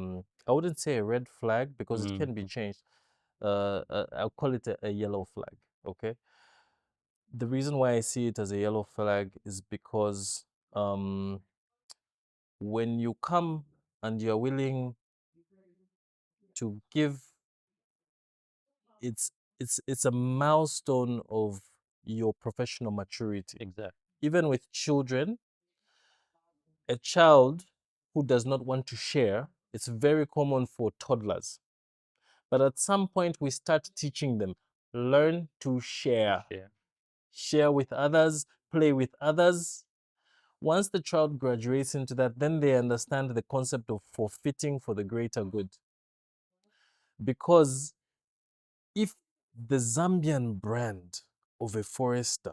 wouldn't say a red flag, because it can be changed. I'll call it a yellow flag. Okay. The reason why I see it as a yellow flag is because when you come and you're willing to give it's a milestone of your professional maturity. Exactly. Even with children, a child who does not want to share, it's very common for toddlers. But at some point, we start teaching them, learn to share. Share. Share with others, play with others. Once the child graduates into that, then they understand the concept of forfeiting for the greater good. Because if the Zambian brand of a forester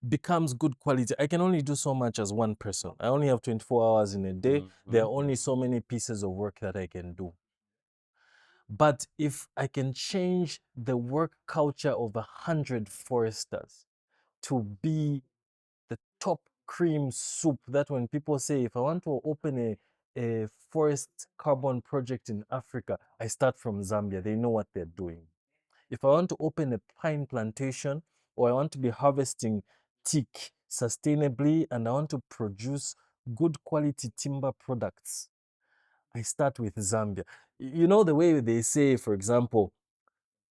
becomes good quality, I can only do so much as one person. I only have 24 hours in a day. There are only so many pieces of work that I can do. But if I can change the work culture of 100 foresters to be the top cream soup, that when people say, if I want to open a forest carbon project in Africa, I start from Zambia. They know what they're doing. If I want to open a pine plantation, or I want to be harvesting teak sustainably, and I want to produce good quality timber products, I start with Zambia. You know the way they say, for example,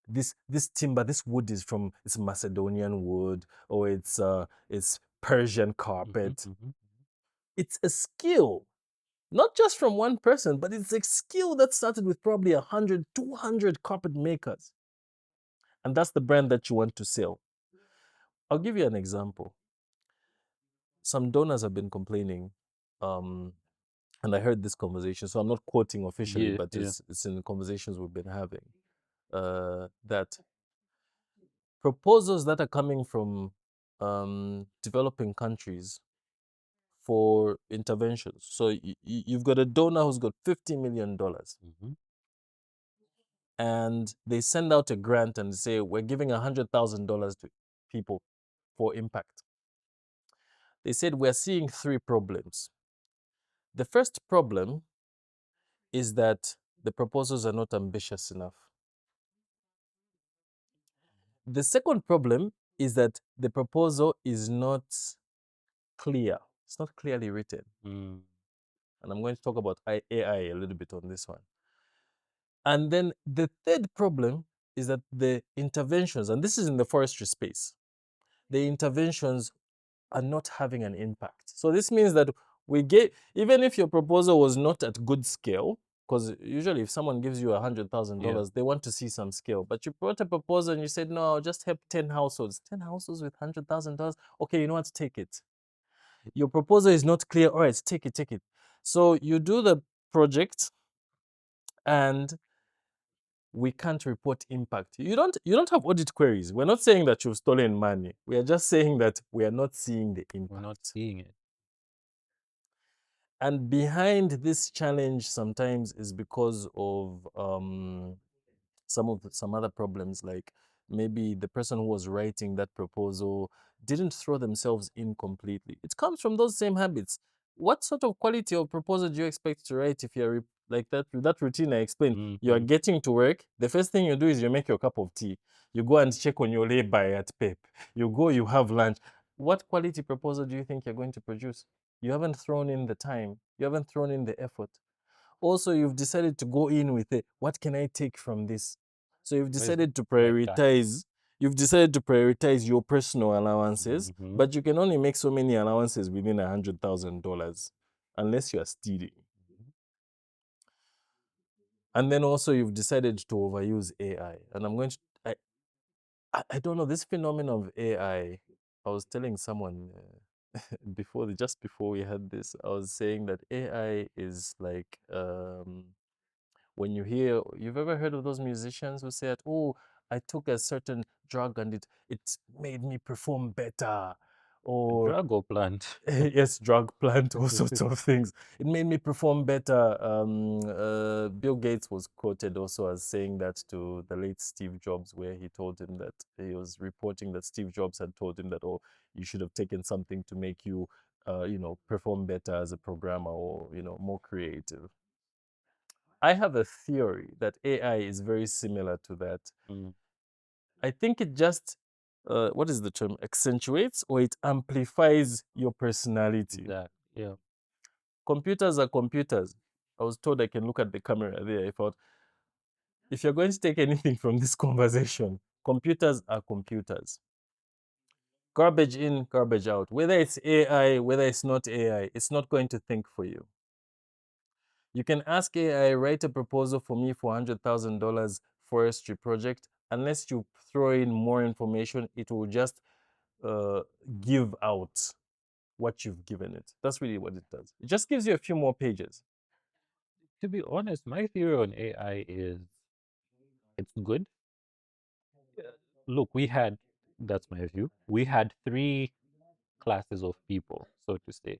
this timber, this wood is from, it's Macedonian wood, or it's Persian carpet. It's a skill, not just from one person, but it's a skill that started with probably 100, 200 carpet makers. And that's the brand that you want to sell. I'll give you an example. Some donors have been complaining, and I heard this conversation, so I'm not quoting officially, but it's in the conversations we've been having, that proposals that are coming from developing countries for interventions. So you've got a donor who's got $50 million, and they send out a grant and say, we're giving $100,000 to people for impact. They said, we're seeing three problems. The first problem is that the proposals are not ambitious enough. The second problem is that the proposal is not clear. It's not clearly written. And I'm going to talk about AI a little bit on this one. And then the third problem is that the interventions, and this is in the forestry space, the interventions are not having an impact. So this means that we get, even if your proposal was not at good scale, because usually if someone gives you $100,000, they want to see some scale. But you brought a proposal and you said, no, I'll just help 10 households. 10 households with $100,000? Okay, you know what? Take it. Your proposal is not clear. All right, take it, take it. So you do the project and we can't report impact. You don't have audit queries. We're not saying that you've stolen money. We are just saying that we are not seeing the impact. We're not seeing it. And behind this challenge sometimes is because of some other problems, like maybe the person who was writing that proposal didn't throw themselves in completely. It comes from those same habits. What sort of quality of proposal do you expect to write if you're like that routine I explained? You are getting to work. The first thing you do is you make your cup of tea. You go and check on your lay-by at PEP. You go, you have lunch. What quality proposal do you think you're going to produce? You haven't thrown in the time. You haven't thrown in the effort. Also, you've decided to go in with it. What can I take from this? So you've decided to prioritize. You've decided to prioritize your personal allowances, but you can only make so many allowances within $100,000 unless you are stealing. And then also you've decided to overuse AI. And I'm going to, I don't know, this phenomenon of AI. I was telling someone just before we had this, I was saying that AI is like, when you've ever heard of those musicians who said, oh, I took a certain drug and it made me perform better. Or drug or plant? yes, drug, plant, all sorts of things. It made me perform better. Bill Gates was quoted also as saying that to the late Steve Jobs, where he told him that he was reporting that Steve Jobs had told him that, oh, you should have taken something to make you, perform better as a programmer, or, more creative. I have a theory that AI is very similar to that. I think it just, what is the term? Accentuates, or it amplifies your personality. Yeah. Computers are computers. I was told I can look at the camera there. I thought, if you're going to take anything from this conversation, computers are computers. Garbage in, garbage out. Whether it's AI, whether it's not AI, it's not going to think for you. You can ask AI, write a proposal for me for $100,000 forestry project. Unless you throw in more information, it will just uh, give out what you've given it. That's really what it does. It just gives you a few more pages. To be honest, my theory on AI is it's good. Look, that's my view. We had three classes of people, so to say.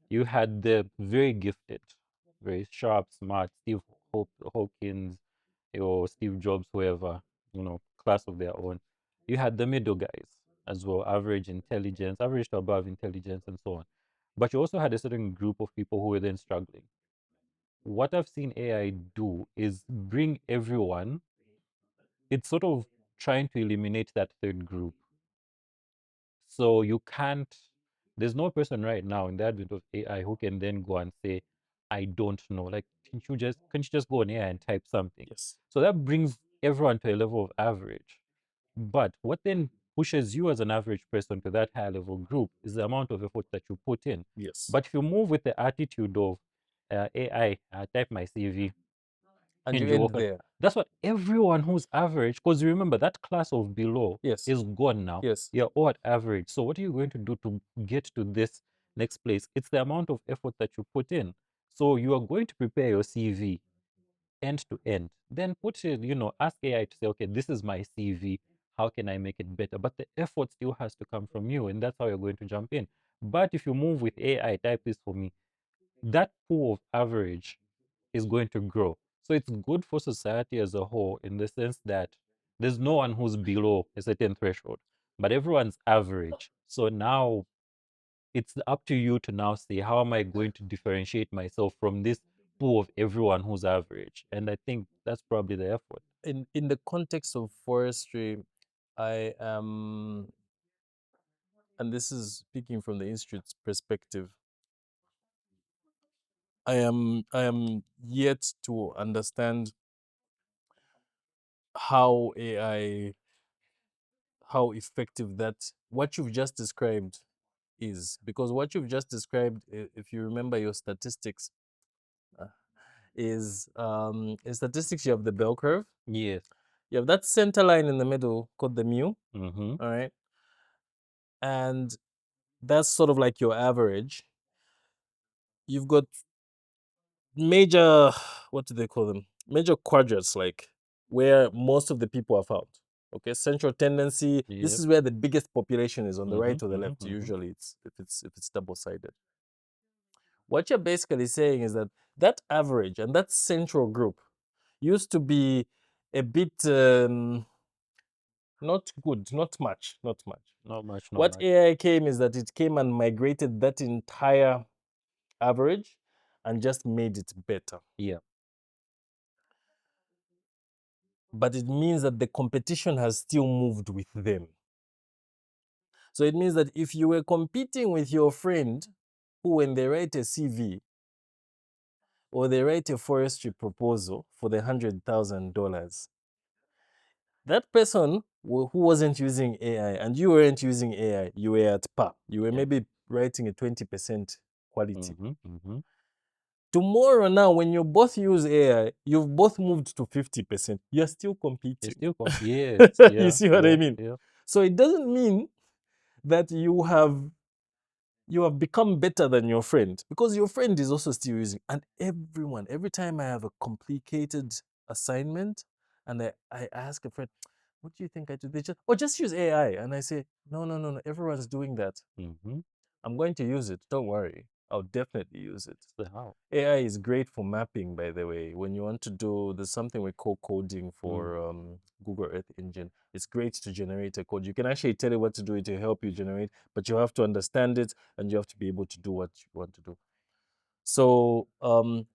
You had the very gifted, very sharp, smart, Hawkins, or Steve Jobs, whoever, class of their own. You had the middle guys as well, average intelligence, average to above intelligence, and so on. But you also had a certain group of people who were then struggling. What I've seen AI do is bring everyone, it's sort of trying to eliminate that third group. So you can't, there's no person right now in the advent of AI who can then go and say, I don't know. Like, can't you just go on AI and type something? Yes. So that brings everyone to a level of average. But what then pushes you as an average person to that higher level group is the amount of effort that you put in. Yes. But if you move with the attitude of AI, type my CV, And you and you end walk on, there. that's what everyone who's average, because remember that class of below Yes. is gone now. Yes. You're all at average. So what are you going to do to get to this next place? It's the amount of effort that you put in. So you are going to prepare your CV end to end. Then put it, ask AI to say, okay, this is my CV. How can I make it better? But the effort still has to come from you, and that's how you're going to jump in. But if you move with AI, type this for me, that pool of average is going to grow. So it's good for society as a whole in the sense that there's no one who's below a certain threshold, but everyone's average. So now it's up to you to now say, how am I going to differentiate myself from this pool of everyone who's average? And I think that's probably the effort. In the context of forestry, I am, and this is speaking from the institute's perspective, I am yet to understand how AI, how effective that what you've just described is, because what you've just described, if you remember your statistics, uh, is in statistics you have the bell curve. Yes. You have that center line in the middle called the mu. Mm-hmm. All right, and that's sort of like your average. You've got major, what do they call them? Major quadrants, like where most of the people are found. Okay, central tendency. This Yep. is where the biggest population is, on the right Mm-hmm. or the left. Mm-hmm. Mm-hmm. Usually, it's double-sided. What you're basically saying is that that average and that central group used to be a bit not good, not much, not much. Not much, not What much. AI came is that it came and migrated that entire average and just made it better. Yeah. But it means that the competition has still moved with them. So it means that if you were competing with your friend who, when they write a CV or they write a forestry proposal for the $100,000, that person who wasn't using AI and you weren't using AI, you were at par. You were Yeah. maybe writing a 20% quality. Mm-hmm. Mm-hmm. Tomorrow now, when you both use AI, you've both moved to 50%. You're still competing. Yes. You Yeah. see what I Yeah. mean? Yeah. So it doesn't mean that you have become better than your friend, because your friend is also still using. And every time I have a complicated assignment and I ask a friend, what do you think I do? They just use AI. And I say, no, everyone's doing that. Mm-hmm. I'm going to use it. Don't worry. I'll definitely use it. So how? AI is great for mapping, by the way. When you want to do, there's something we call coding for Google Earth Engine. It's great to generate a code. You can actually tell it what to do, it will help you generate, but you have to understand it and you have to be able to do what you want to do. So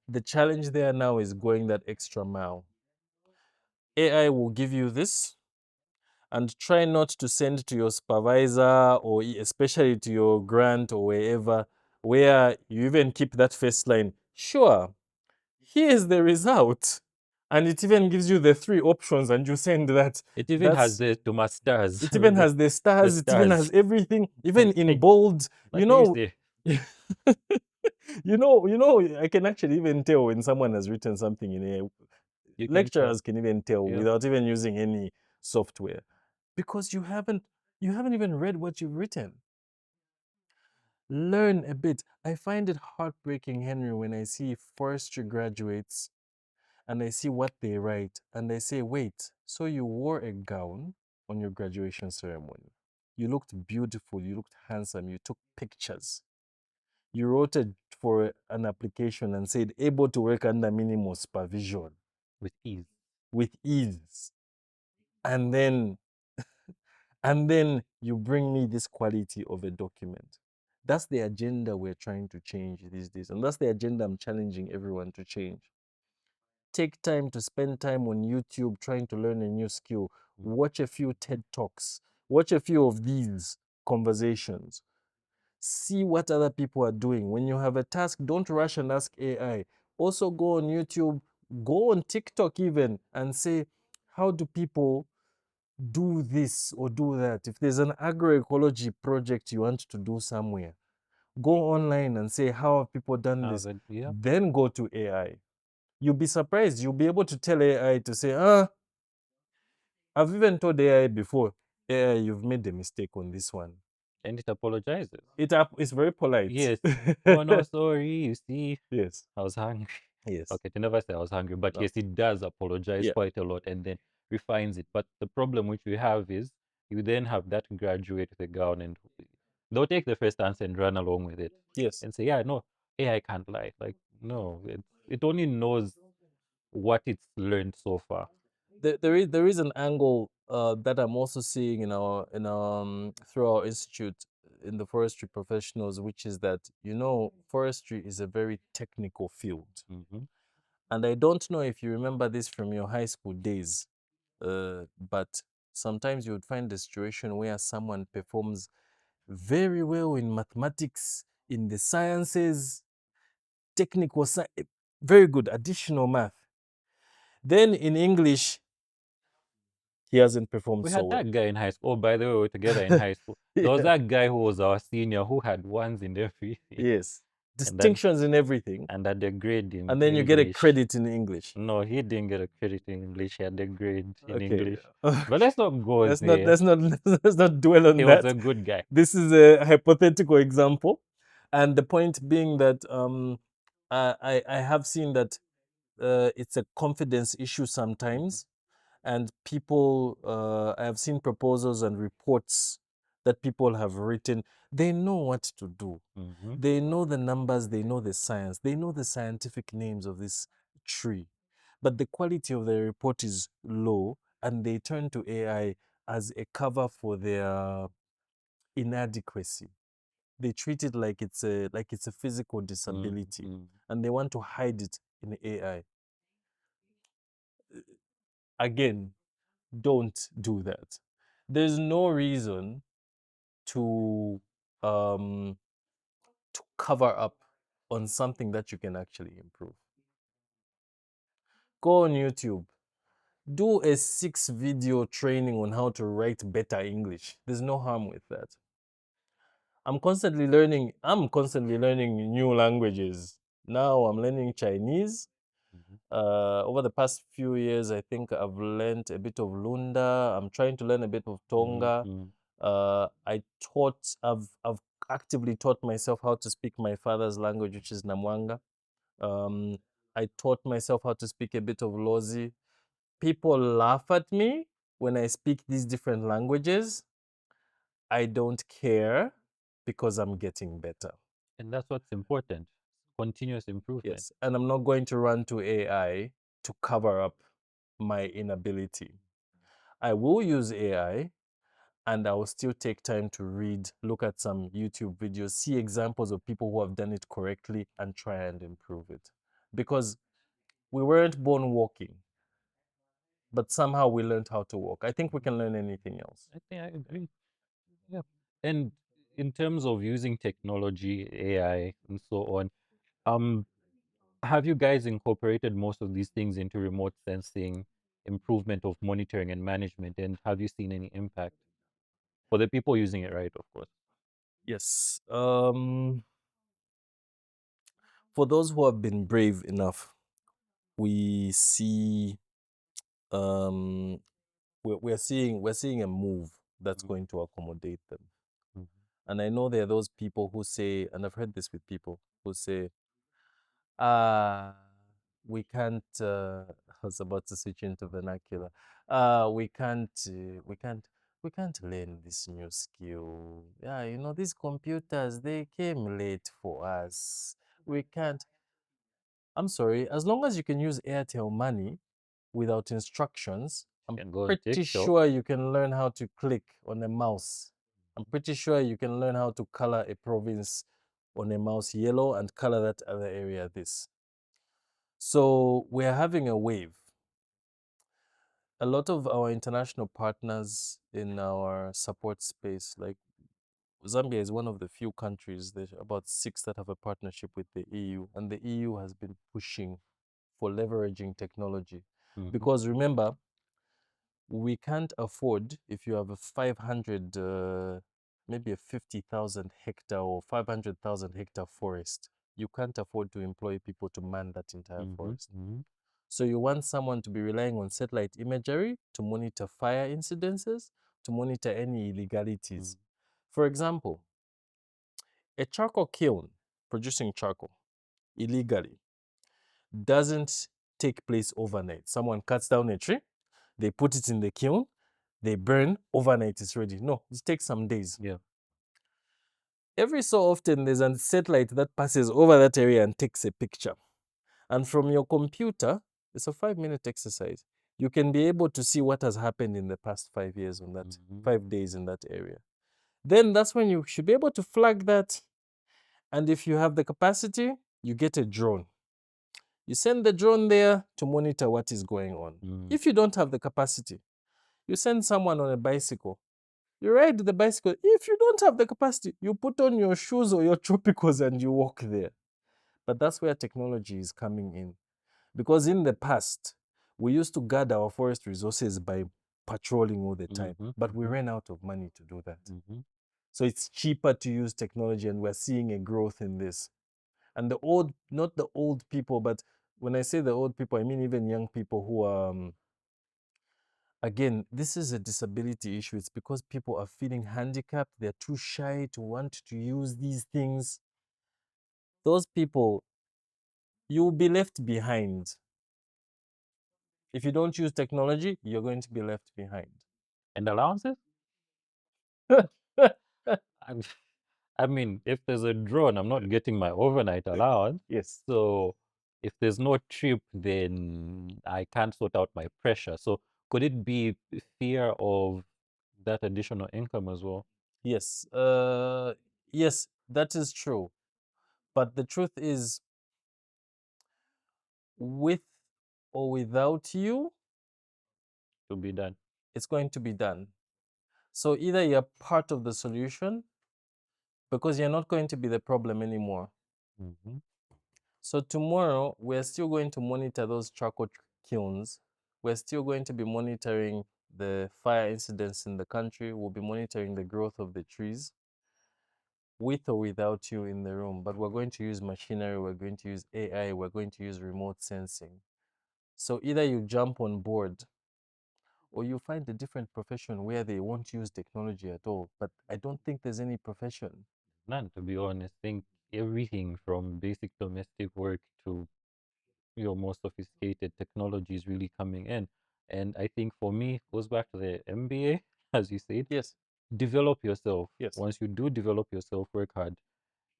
the challenge there now is going that extra mile. AI will give you this, and try not to send to your supervisor or especially to your grant or wherever, where you even keep that first line. Sure, here's the result. And it even gives you the three options, and you send that. It even has That's the to my stars. it even has the The stars, it even stars. has everything, even in Like, bold. like you say, I can actually even tell when someone has written something in a you can tell. lecturers can even tell Yeah. without even using any software, because you haven't even read what you've written. Learn a bit. I find it heartbreaking, Henry, when I see forestry graduates and I see what they write and I say, wait, so you wore a gown on your graduation ceremony. You looked beautiful, you looked handsome, you took pictures. You wrote it for an application and said able to work under minimal supervision With ease. with ease. And then and then you bring me this quality of a document. That's the agenda we're trying to change these days. And that's the agenda I'm challenging everyone to change. Take time to spend time on YouTube trying to learn a new skill. Watch a few TED Talks. Watch a few of these conversations. See what other people are doing. When you have a task, don't rush and ask AI. Also, go on YouTube, go on TikTok even, and say, how do people do this or do that? If there's an agroecology project you want to do somewhere, go online and say, how have people done this? Yeah. Then go to AI. You'll be surprised. You'll be able to tell AI to say, I've even told AI before, AI, you've made a mistake on this one. And it apologizes. It's very polite. Yes. Oh no, sorry. You see, Yes. I was hungry. Yes. Okay, to never say I was hungry, but No. yes, it does apologize Yeah. quite a lot and then refines it. But the problem which we have is you then have that graduate with a gown and they'll take the first answer and run along with it Yes. and say, yeah, no, AI can't lie. Like, no, it only knows what it's learned so far. There is an angle that I'm also seeing through our institute in the forestry professionals, which is that forestry is a very technical field, Hmm. and I don't know if you remember this from your high school days, but sometimes you would find a situation where someone performs very well in mathematics, in the sciences, technical science, very good additional math. Then in English, he hasn't performed We so had well. that guy in high school. Oh, by the way, we were together in high school. There was Yeah. that guy who was our senior who had ones in everything. Yes. And that Distinctions in everything. and had a grade in And then you get a English. credit in English. No, he didn't get a credit in English. He had a grade in Okay. English. But let's not go let's not there. let's not let's not dwell on He was that. a good guy. This is a hypothetical example. And the point being that I have seen that it's a confidence issue sometimes. And people, I have seen proposals and reports that people have written. They know what to do. Hmm. They know the numbers, they know the science, they know the scientific names of this tree. But the quality of the report is low, and they turn to AI as a cover for their inadequacy. They treat it like it's a physical disability, Mm-hmm. and they want to hide it in AI. Again, don't do that. There's no reason to um to cover up on something that you can actually improve. Go on YouTube, do a 6 video training on how to write better English. There's no harm with that. I'm constantly learning new languages. Now I'm learning Chinese. Hmm. Over the past few years, I think I've learned a bit of Lunda. I'm trying to learn a bit of Tonga. Hmm. I've actively taught myself how to speak my father's language, which is Namwanga. Um, I taught myself how to speak a bit of Lozi. People laugh at me when I speak these different languages. I don't care because I'm getting better. And that's what's important. Continuous improvement. Yes. And I'm not going to run to AI to cover up my inability. I will use AI, and I will still take time to read, look at some YouTube videos, see examples of people who have done it correctly, and try and improve it. Because we weren't born walking, but somehow we learned how to walk. I think we can learn anything else. I think I agree. Yeah. And in terms of using technology, AI, and so on, um, Have you guys incorporated most of these things into remote sensing, improvement of monitoring and management, and have you seen any impact for the people using it, right? Of course. Yes. For those who have been brave enough, we see um, we're seeing a move that's Mhm, going to accommodate them. mhm, And I know there are those people who say, and I've heard this with people who say, ah, we can't. I was about to switch into vernacular. We can't learn this new skill. Yeah, these computers, they came late for us. We can't. I'm sorry, as long as you can use Airtel money without instructions, I'm can go on pretty TikTok. sure you can learn how to click on a mouse. I'm pretty sure you can learn how to color a province on a mouse yellow and color that other area this. So we're having a wave. A lot of our international partners in our support space, like Zambia is one of the few countries, there's about six that have a partnership with the EU, and the EU has been pushing for leveraging technology. Mhm, Because remember, we can't afford, if you have a 500, maybe a 50,000 hectare or 500,000 hectare forest, you can't afford to employ people to man that entire mhm, forest. mhm, So you want someone to be relying on satellite imagery to monitor fire incidences, to monitor any illegalities. mhm, For example, a charcoal kiln producing charcoal illegally doesn't take place overnight. Someone cuts down a tree, they put it in the kiln, they burn, overnight it's ready. No, it takes some days. yeah. Every so often, there's a satellite that passes over that area and takes a picture. And from your computer, it's a 5-minute exercise. You can be able to see what has happened in the past 5 years on that, Mhm, 5 days in that area. Then that's when you should be able to flag that. And if you have the capacity, you get a drone. You send the drone there to monitor what is going on. mhm, If you don't have the capacity, you send someone on a bicycle. You ride the bicycle. If you don't have the capacity, you put on your shoes or your tropicals and you walk there. But that's where technology is coming in. Because in the past, we used to guard our forest resources by patrolling all the time, mhm, but we mhm, ran out of money to do that. mhm. So it's cheaper to use technology, and we're seeing a growth in this. And the old, not the old people, but when I say the old people, I mean even young people who are, again, this is a disability issue. It's because people are feeling handicapped, they're too shy to want to use these things. Those people, you'll be left behind. If you don't use technology, you're going to be left behind. And allowances? I'm, I mean, if there's a drone, I'm not getting my overnight allowance. Yes. So if there's no trip, then I can't sort out my pressure. So could it be fear of that additional income as well? Yes. Yes, that is true. But the truth is, with or without you, To be done? it's going to be done. So either you're part of the solution because you're not going to be the problem anymore. Mm-hmm. So tomorrow, we're still going to monitor those charcoal kilns. We're still going to be monitoring the fire incidents in the country. We'll be monitoring the growth of the trees with or without you in the room. But we're going to use machinery, we're going to use AI, we're going to use remote sensing. So either you jump on board or you find a different profession where they won't use technology at all. But I don't think there's any profession. None, to be honest. Think everything from basic domestic work to your more sophisticated technology is really coming in. And I think for me, it goes back to the MBA, as you said, Yes, develop yourself. yes. Once you do develop yourself, work hard.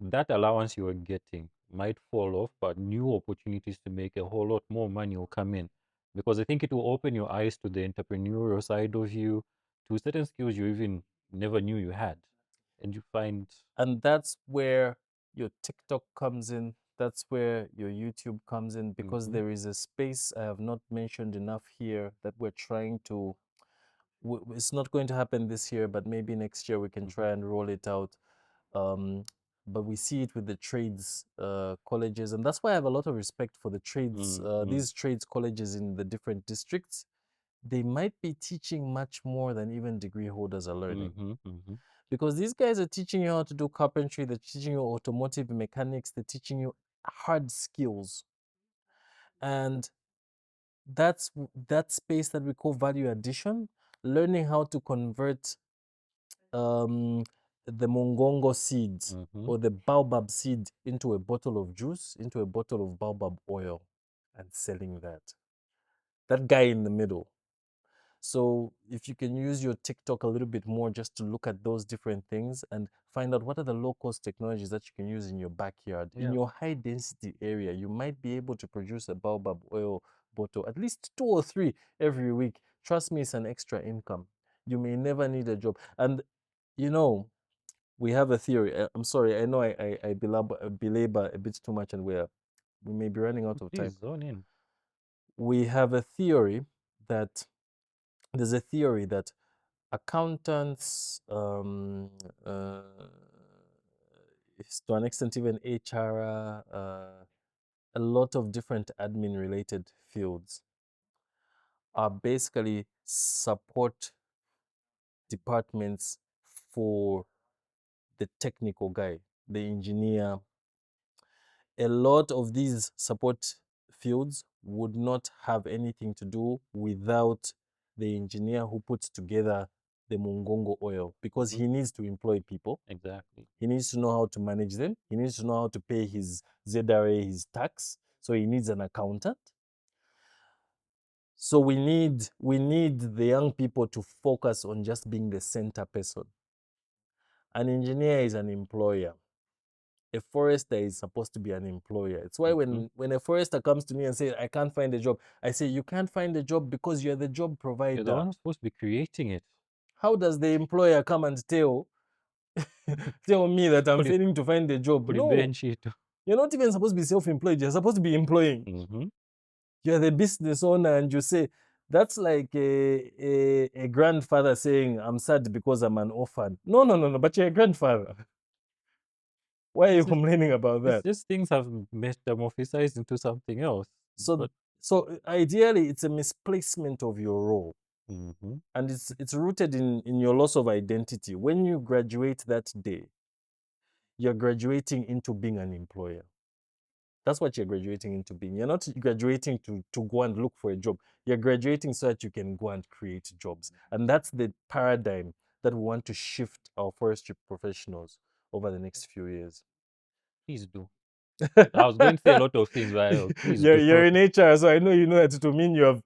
That allowance you are getting might fall off, but new opportunities to make a whole lot more money will come in. Because I think it will open your eyes to the entrepreneurial side of you, to certain skills you even never knew you had. And you find, And that's where your TikTok comes in. That's where your YouTube comes in because mhm, there is a space I have not mentioned enough here that we're trying to. It's not going to happen this year, but maybe next year we can mhm, try and roll it out. Um, but we see it with the trades colleges, and that's why I have a lot of respect for the trades. These trades colleges in the different districts, they might be teaching much more than even degree holders are learning. Because these guys are teaching you how to do carpentry, they're teaching you automotive mechanics, they're teaching you hard skills. And that's that space that we call value addition, learning how to convert the mongongo seeds or the baobab seed into a bottle of juice, into a bottle of baobab oil, and selling that. That guy in the middle. So if you can use your TikTok a little bit more just to look at those different things and find out what are the low cost technologies that you can use in your backyard, in your high density area, you might be able to produce a baobab oil bottle, at least 2 or 3 every week. Trust me, it's an extra income. You may never need a job. And you know, we have a theory. I'm sorry, I know I belabor a bit too much, and we may be running out of time. Please zone in. We have a theory that there's a theory that accountants, to an extent even HR, a lot of different admin related fields are basically support departments for the technical guy, the engineer. A lot of these support fields would not have anything to do without the engineer who puts together the mongongo oil, because he needs to employ people. Exactly. He needs to know how to manage them. He needs to know how to pay his ZRA, his tax. So he needs an accountant. So we need the young people to focus on just being the center person. An engineer is an employer. A forester is supposed to be an employer. It's why when a forester comes to me and says, I can't find a job, I say, you can't find a job because you're the job provider. You're the one who's supposed to be creating it. How does the employer come and tell me that I'm failing to find a job? No. You're not even supposed to be self-employed. You're supposed to be employing. You're the business owner, and you say, that's like a grandfather saying, I'm sad because I'm an orphan. No, but you're a grandfather. Why are you complaining about that? It's just things have metamorphosized into something else. So ideally, it's a misplacement of your role. And it's rooted in your loss of identity. When you graduate that day, you're graduating into being an employer. That's what you're graduating into being. You're not graduating to go and look for a job. You're graduating so that you can go and create jobs. And that's the paradigm that we want to shift our forestry professionals over the next few years. Please do. I was going to say a lot of things, but please do. You're in HR, so I know you know that to mean you have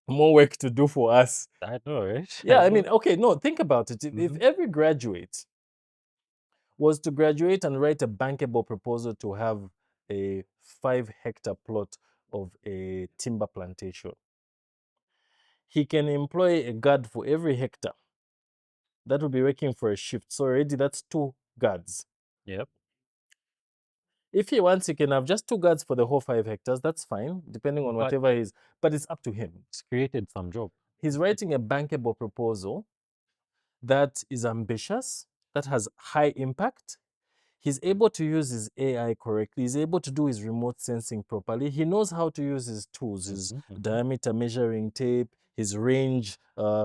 more work to do for us. I know, right? Yeah, I mean, okay, no, think about it. If every graduate was to graduate and write a bankable proposal to have a 5-hectare plot of a timber plantation, he can employ a guard for every hectare. That will be working for a shift. So already that's 2 guards. Yep. If he wants, he can have just 2 guards for the whole 5 hectares. That's fine, depending on whatever he is. But it's up to him. It's created some job. He's writing a bankable proposal that is ambitious, that has high impact. He's able to use his AI correctly. He's able to do his remote sensing properly. He knows how to use his tools, his diameter measuring tape, his range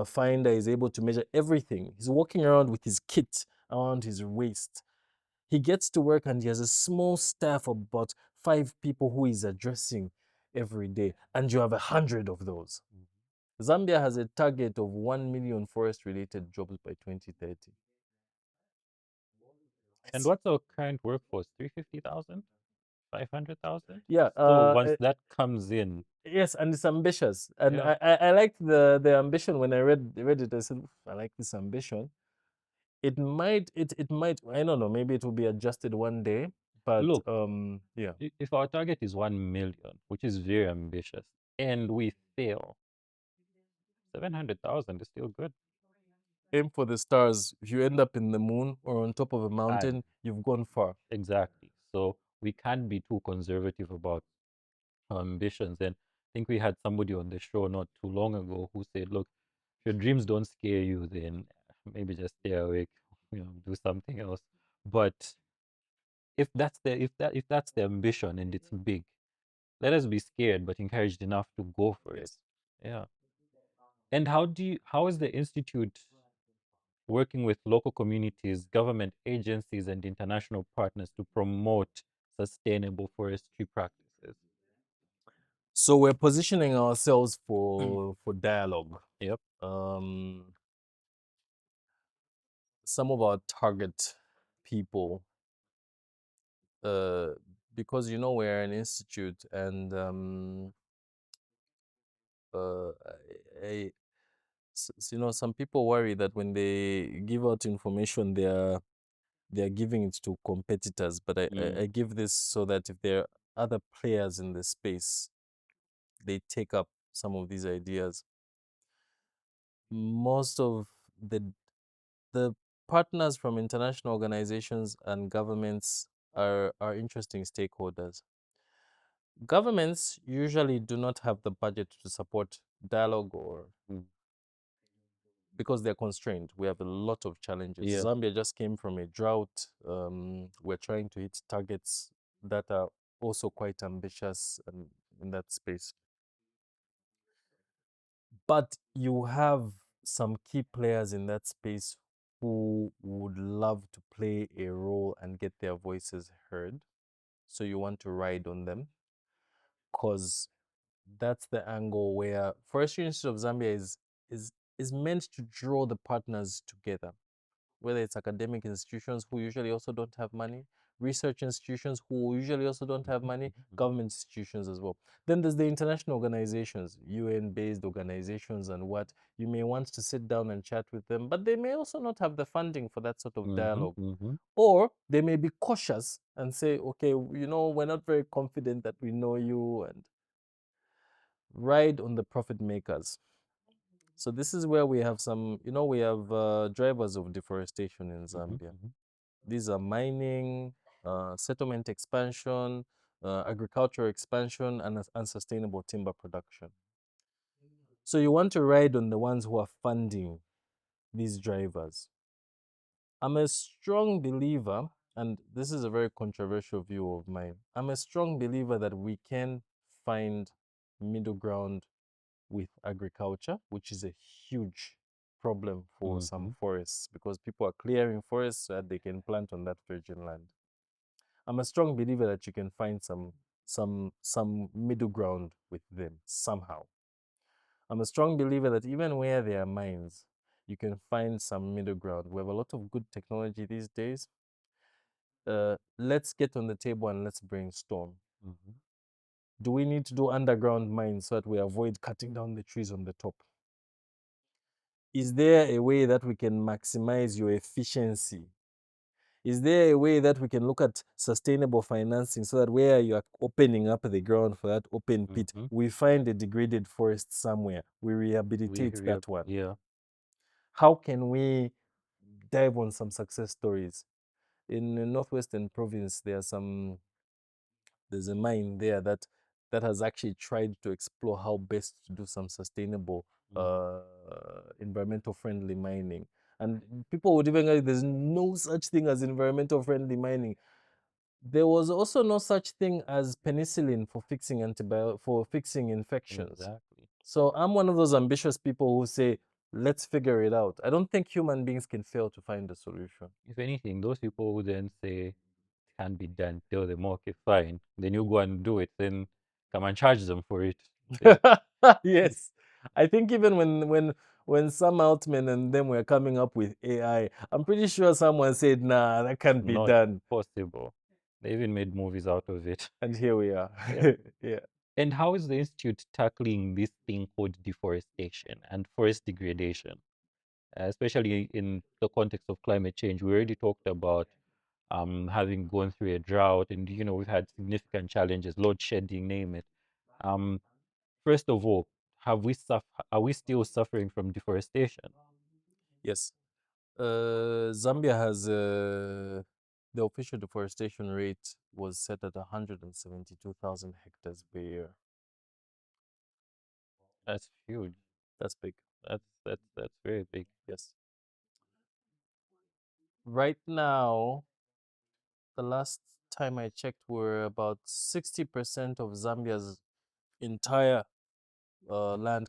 finder. He's able to measure everything. He's walking around with his kit around his waist. He gets to work and he has a small staff of about 5 people who he's addressing every day. And you have 100 of those. Zambia has a target of 1 million forest-related jobs by 2030. And what's our current workforce? 350,000? 500,000? Yeah. So once that comes in. Yes, and it's ambitious. And I liked the ambition when I read it. I said, I like this ambition. It might, I don't know, maybe it will be adjusted one day. But look, yeah. If our target is 1 million, which is very ambitious, and we fail, 700,000 is still good. Aim for the stars. If you end up in the moon or on top of a mountain, you've gone far. Exactly. So we can't be too conservative about our ambitions. And I think we had somebody on the show not too long ago who said, look, if your dreams don't scare you, then maybe just stay awake, do something else. But if that's the ambition and it's big, let us be scared but encouraged enough to go for it. Yes. Yeah. And how is the institute working with local communities, government agencies, and international partners to promote sustainable forestry practices? So we're positioning ourselves for dialogue. Yep. Um, some of our target people, uh, because we're an institute, and uh, I, some people worry that when they give out information, they are giving it to competitors. But I give this so that if there are other players in the space, they take up some of these ideas. Most of the the partners from international organizations and governments are interesting stakeholders. Governments usually do not have the budget to support dialogue, or because they're constrained. We have a lot of challenges. Yeah. Zambia just came from a drought. We're trying to hit targets that are also quite ambitious and in that space. But you have some key players in that space who would love to play a role and get their voices heard. So you want to ride on them, because that's the angle where Forestry Institute of Zambia is is meant to draw the partners together, whether it's academic institutions who usually also don't have money, research institutions who usually also don't have money, government institutions as well. Then there's the international organizations, UN-based organizations, and what you may want to sit down and chat with them, but they may also not have the funding for that sort of dialogue. Or they may be cautious and say, okay, we're not very confident that we know you, and ride on the profit makers. So this is where we have we have drivers of deforestation in Zambia. These are mining, settlement expansion, agricultural expansion, and unsustainable timber production. So you want to ride on the ones who are funding these drivers. I'm a strong believer, and this is a very controversial view of mine. I'm a strong believer that we can find middle ground with agriculture, which is a huge problem for some forests, because people are clearing forests so that they can plant on that virgin land. I'm a strong believer that you can find some middle ground with them somehow. I'm a strong believer that even where there are mines, you can find some middle ground. We have a lot of good technology these days. Let's get on the table and let's brainstorm. Do we need to do underground mines so that we avoid cutting down the trees on the top? Is there a way that we can maximize your efficiency? Is there a way that we can look at sustainable financing so that where you are opening up the ground for that open pit, we find a degraded forest somewhere, we rehabilitate that one? Yeah. How can we dive on some success stories? In the Northwestern Province, there's a mine there that has actually tried to explore how best to do some sustainable, environmental friendly mining. And people would even argue there's no such thing as environmental friendly mining. There was also no such thing as penicillin for fixing infections. Exactly. So I'm one of those ambitious people who say, let's figure it out. I don't think human beings can fail to find a solution. If anything, those people who then say can be done, tell them, okay, fine. Then you go and do it. Then come and charge them for it. Say, Yes. I think even when Sam Altman and them were coming up with AI, I'm pretty sure someone said, nah, that can't be not done. possible. They even made movies out of it. And here we are. Yeah. Yeah. And how is the institute tackling this thing called deforestation and forest degradation, especially in the context of climate change? We already talked about having gone through a drought, and we've had significant challenges, load shedding, name it. Um, First of all, are we still suffering from deforestation? Yes. Zambia has the official deforestation rate was set at 172,000 hectares per year. That's huge. That's big. That's very big. Yes. Right now, the last time I checked, we're about 60% of Zambia's entire land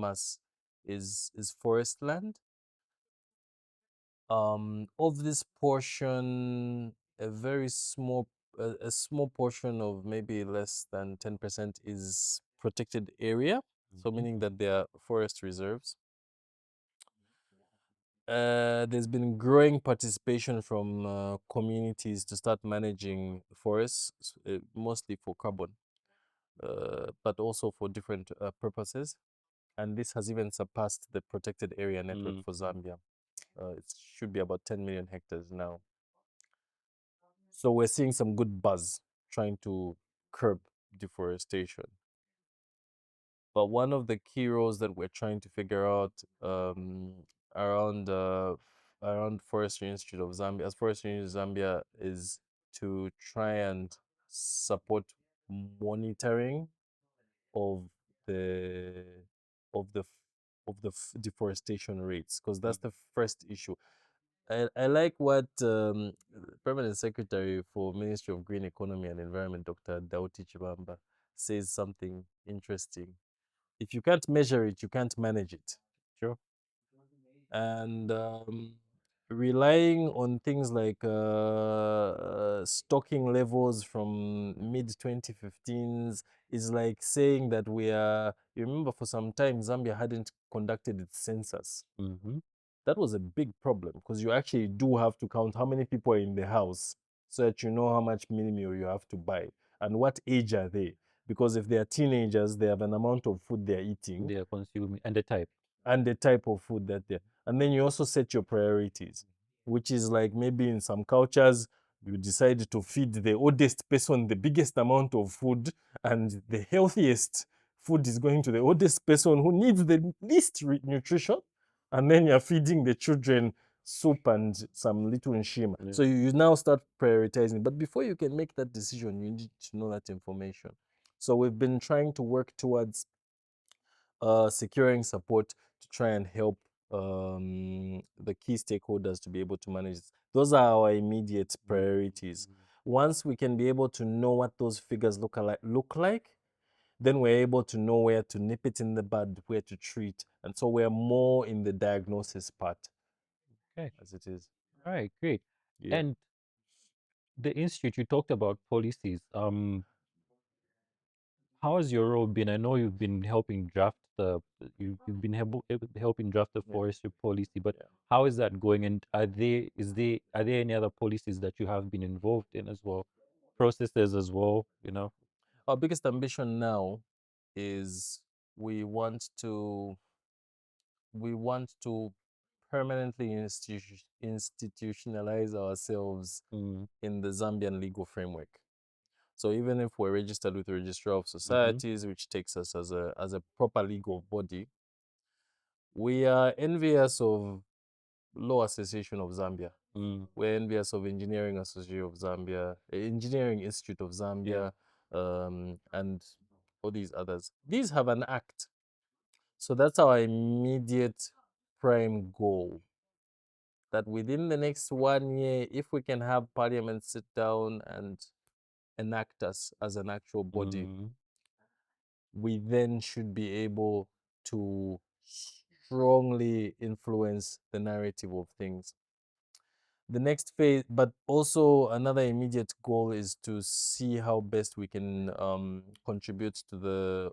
mass is forest land. Of this portion, a small portion of maybe less than 10% is protected area, so meaning that they are forest reserves. There's been growing participation from communities to start managing forests, mostly for carbon, but also for different purposes. And this has even surpassed the protected area network for Zambia. It should be about 10 million hectares now. So we're seeing some good buzz trying to curb deforestation. But one of the key roles that we're trying to figure out around Forestry Institute of Zambia, as Forestry Institute of Zambia, is to try and support monitoring of the of the deforestation rates, because that's the first issue. I like what Permanent Secretary for Ministry of Green Economy and Environment, Dr. Dauti Chibamba, says something interesting. If you can't measure it, you can't manage it. Sure. And relying on things like stocking levels from mid 2015s is like saying that you remember for some time Zambia hadn't conducted its census. That was a big problem, because you actually do have to count how many people are in the house so that you know how much mini meal you have to buy and what age are they. Because if they are teenagers, they have an amount of food they're eating They are consuming, and the type of food that they're. And then you also set your priorities, which is like maybe in some cultures, you decide to feed the oldest person the biggest amount of food, and the healthiest food is going to the oldest person who needs the least nutrition. And then you're feeding the children soup and some little nshima. Yeah. So you now start prioritizing. But before you can make that decision, you need to know that information. So we've been trying to work towards securing support to try and help the key stakeholders to be able to manage this. Those are our immediate priorities. Once we can be able to know what those figures look like, then we're able to know where to nip it in the bud, where to treat. And so we're more in the diagnosis part. Okay. As it is. All right, great. Yeah. And the institute, you talked about policies. How has your role been? I know you've been helping draft you've been helping draft the Yeah. forestry policy, but Yeah. how is that going? And are there any other policies that you have been involved in as well? Processes as well, Our biggest ambition now is we want to permanently institutionalize ourselves in the Zambian legal framework. So even if we're registered with the Registrar of Societies, which takes us as a proper legal body, we are envious of Law Association of Zambia. We're envious of Engineering Association of Zambia, Engineering Institute of Zambia, and all these others. These have an act. So that's our immediate prime goal. That within the next 1 year, if we can have Parliament sit down and enact us as an actual body, we then should be able to strongly influence the narrative of things. The next phase, but also another immediate goal, is to see how best we can contribute to the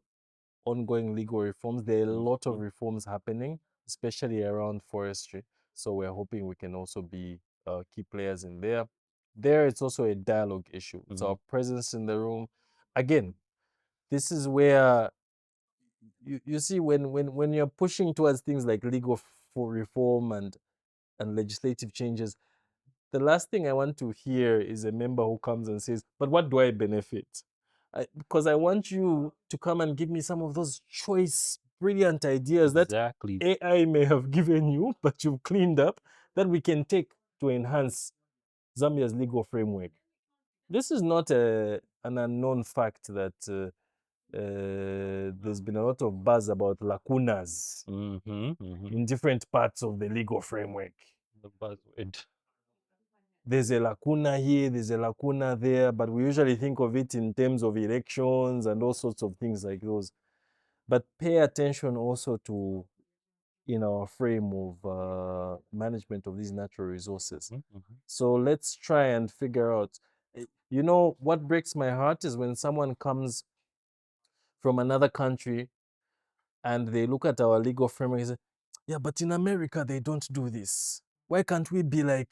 ongoing legal reforms. There are a lot of reforms happening, especially around forestry. So we're hoping we can also be key players in there. There, it's also a dialogue issue. It's our presence in the room. Again, this is where you see when you're pushing towards things like legal for reform and legislative changes, the last thing I want to hear is a member who comes and says, "But what do I benefit?" Because I want you to come and give me some of those choice, brilliant ideas exactly. that AI may have given you, but you've cleaned up, that we can take to enhance Zambia's legal framework. This is not an unknown fact that there's been a lot of buzz about lacunas in different parts of the legal framework. The buzzword. there's a lacuna here, there's a lacuna there, but we usually think of it in terms of elections and all sorts of things like those. But pay attention also to, in our frame of management of these natural resources. So let's try and figure out, you know, what breaks my heart is when someone comes from another country and they look at our legal framework and say, yeah, but in America, they don't do this. Why can't we be like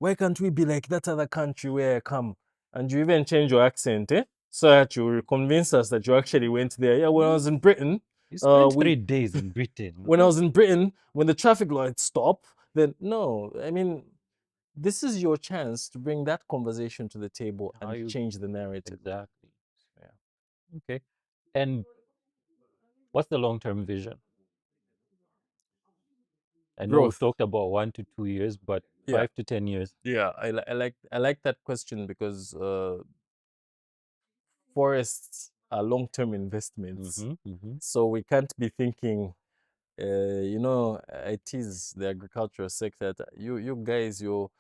that other country where I come? And you even change your accent, so that you will convince us that you actually went there. Yeah, when I was in Britain, You spent 3 days in Britain. when I was in Britain, when the traffic lights stop, then no, I mean, this is your chance to bring that conversation to the table and change the narrative. Exactly. Yeah. Okay. And what's the long-term vision? I know we've Growth. talked about 1 to 2 years, but Yeah. 5 to 10 years. Yeah, I like that question because forests are long-term investments. So we can't be thinking, you know, it is the agricultural sector. You guys, your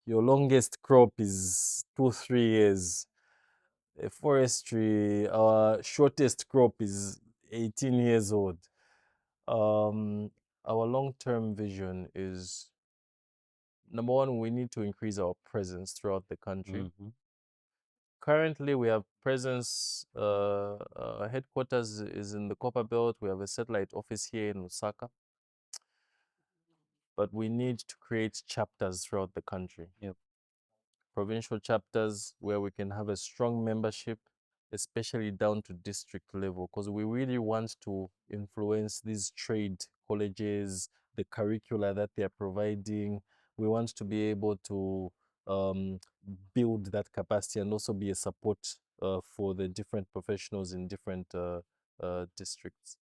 longest crop is 2-3 years. Forestry, our shortest crop is 18 years old. Our long-term vision is, number one, we need to increase our presence throughout the country. Currently, we have presence, headquarters is in the Copper Belt. We have a satellite office here in Lusaka. But we need to create chapters throughout the country. Yep. Provincial chapters where we can have a strong membership, especially down to district level, because we really want to influence these trade colleges, the curricula that they are providing. We want to be able to build that capacity and also be a support for the different professionals in different districts.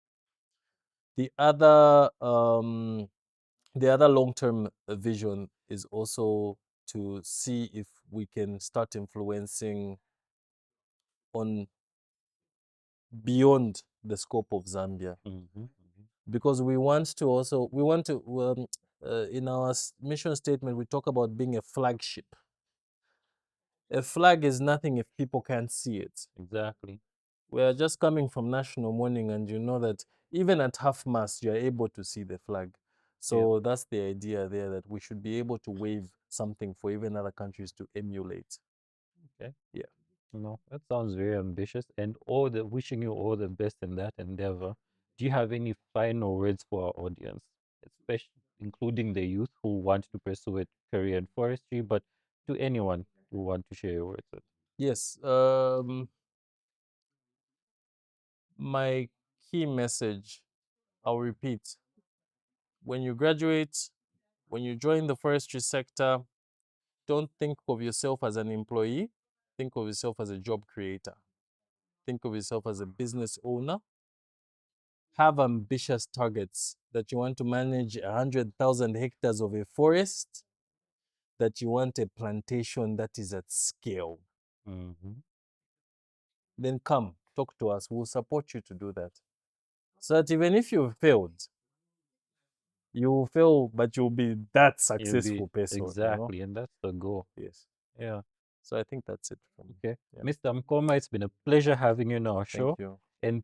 The other long-term vision is also to see if we can start influencing on beyond the scope of Zambia, because we want to in our mission statement we talk about being a flagship. A flag is nothing if people can't see it. Exactly. We are just coming from national mourning, and you know that even at half mast you are able to see the flag. So that's the idea there, that we should be able to wave something for even other countries to emulate. Okay. Yeah. No, that sounds very ambitious, and wishing you all the best in that endeavor. Do you have any final words for our audience, especially including the youth who want to pursue a career in forestry, but to anyone who want to share your words with? Yes. My key message, I'll repeat. When you graduate, when you join the forestry sector, don't think of yourself as an employee. Think of yourself as a job creator. Think of yourself as a business owner. Have ambitious targets that you want to manage 100,000 hectares of a forest, that you want a plantation that is at scale. Then come, talk to us. We'll support you to do that. So that even if you failed, you will fail, but you'll be that successful person. Exactly, you know? and that's the goal. Yes. Yeah. So I think that's it from me. Okay. Yeah. Mr. Mukoma, it's been a pleasure having you on our show. Thank you. And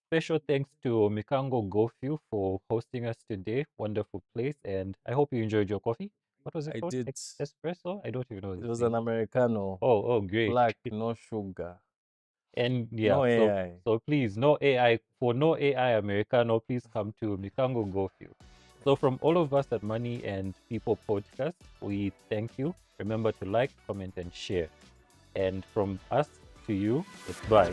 special thanks to Mikango Gofiu for hosting us today. Wonderful place. And I hope you enjoyed your coffee. What was it I called? did. Espresso? I don't even know. It was an Americano. Oh, great. Black, no sugar. And yeah, No AI. so please, no AI. For no AI Americano, please come to Mikango Gofiu. So from all of us at Money and People Podcast, we thank you. Remember to like, comment, and share. And from us to you, it's bye.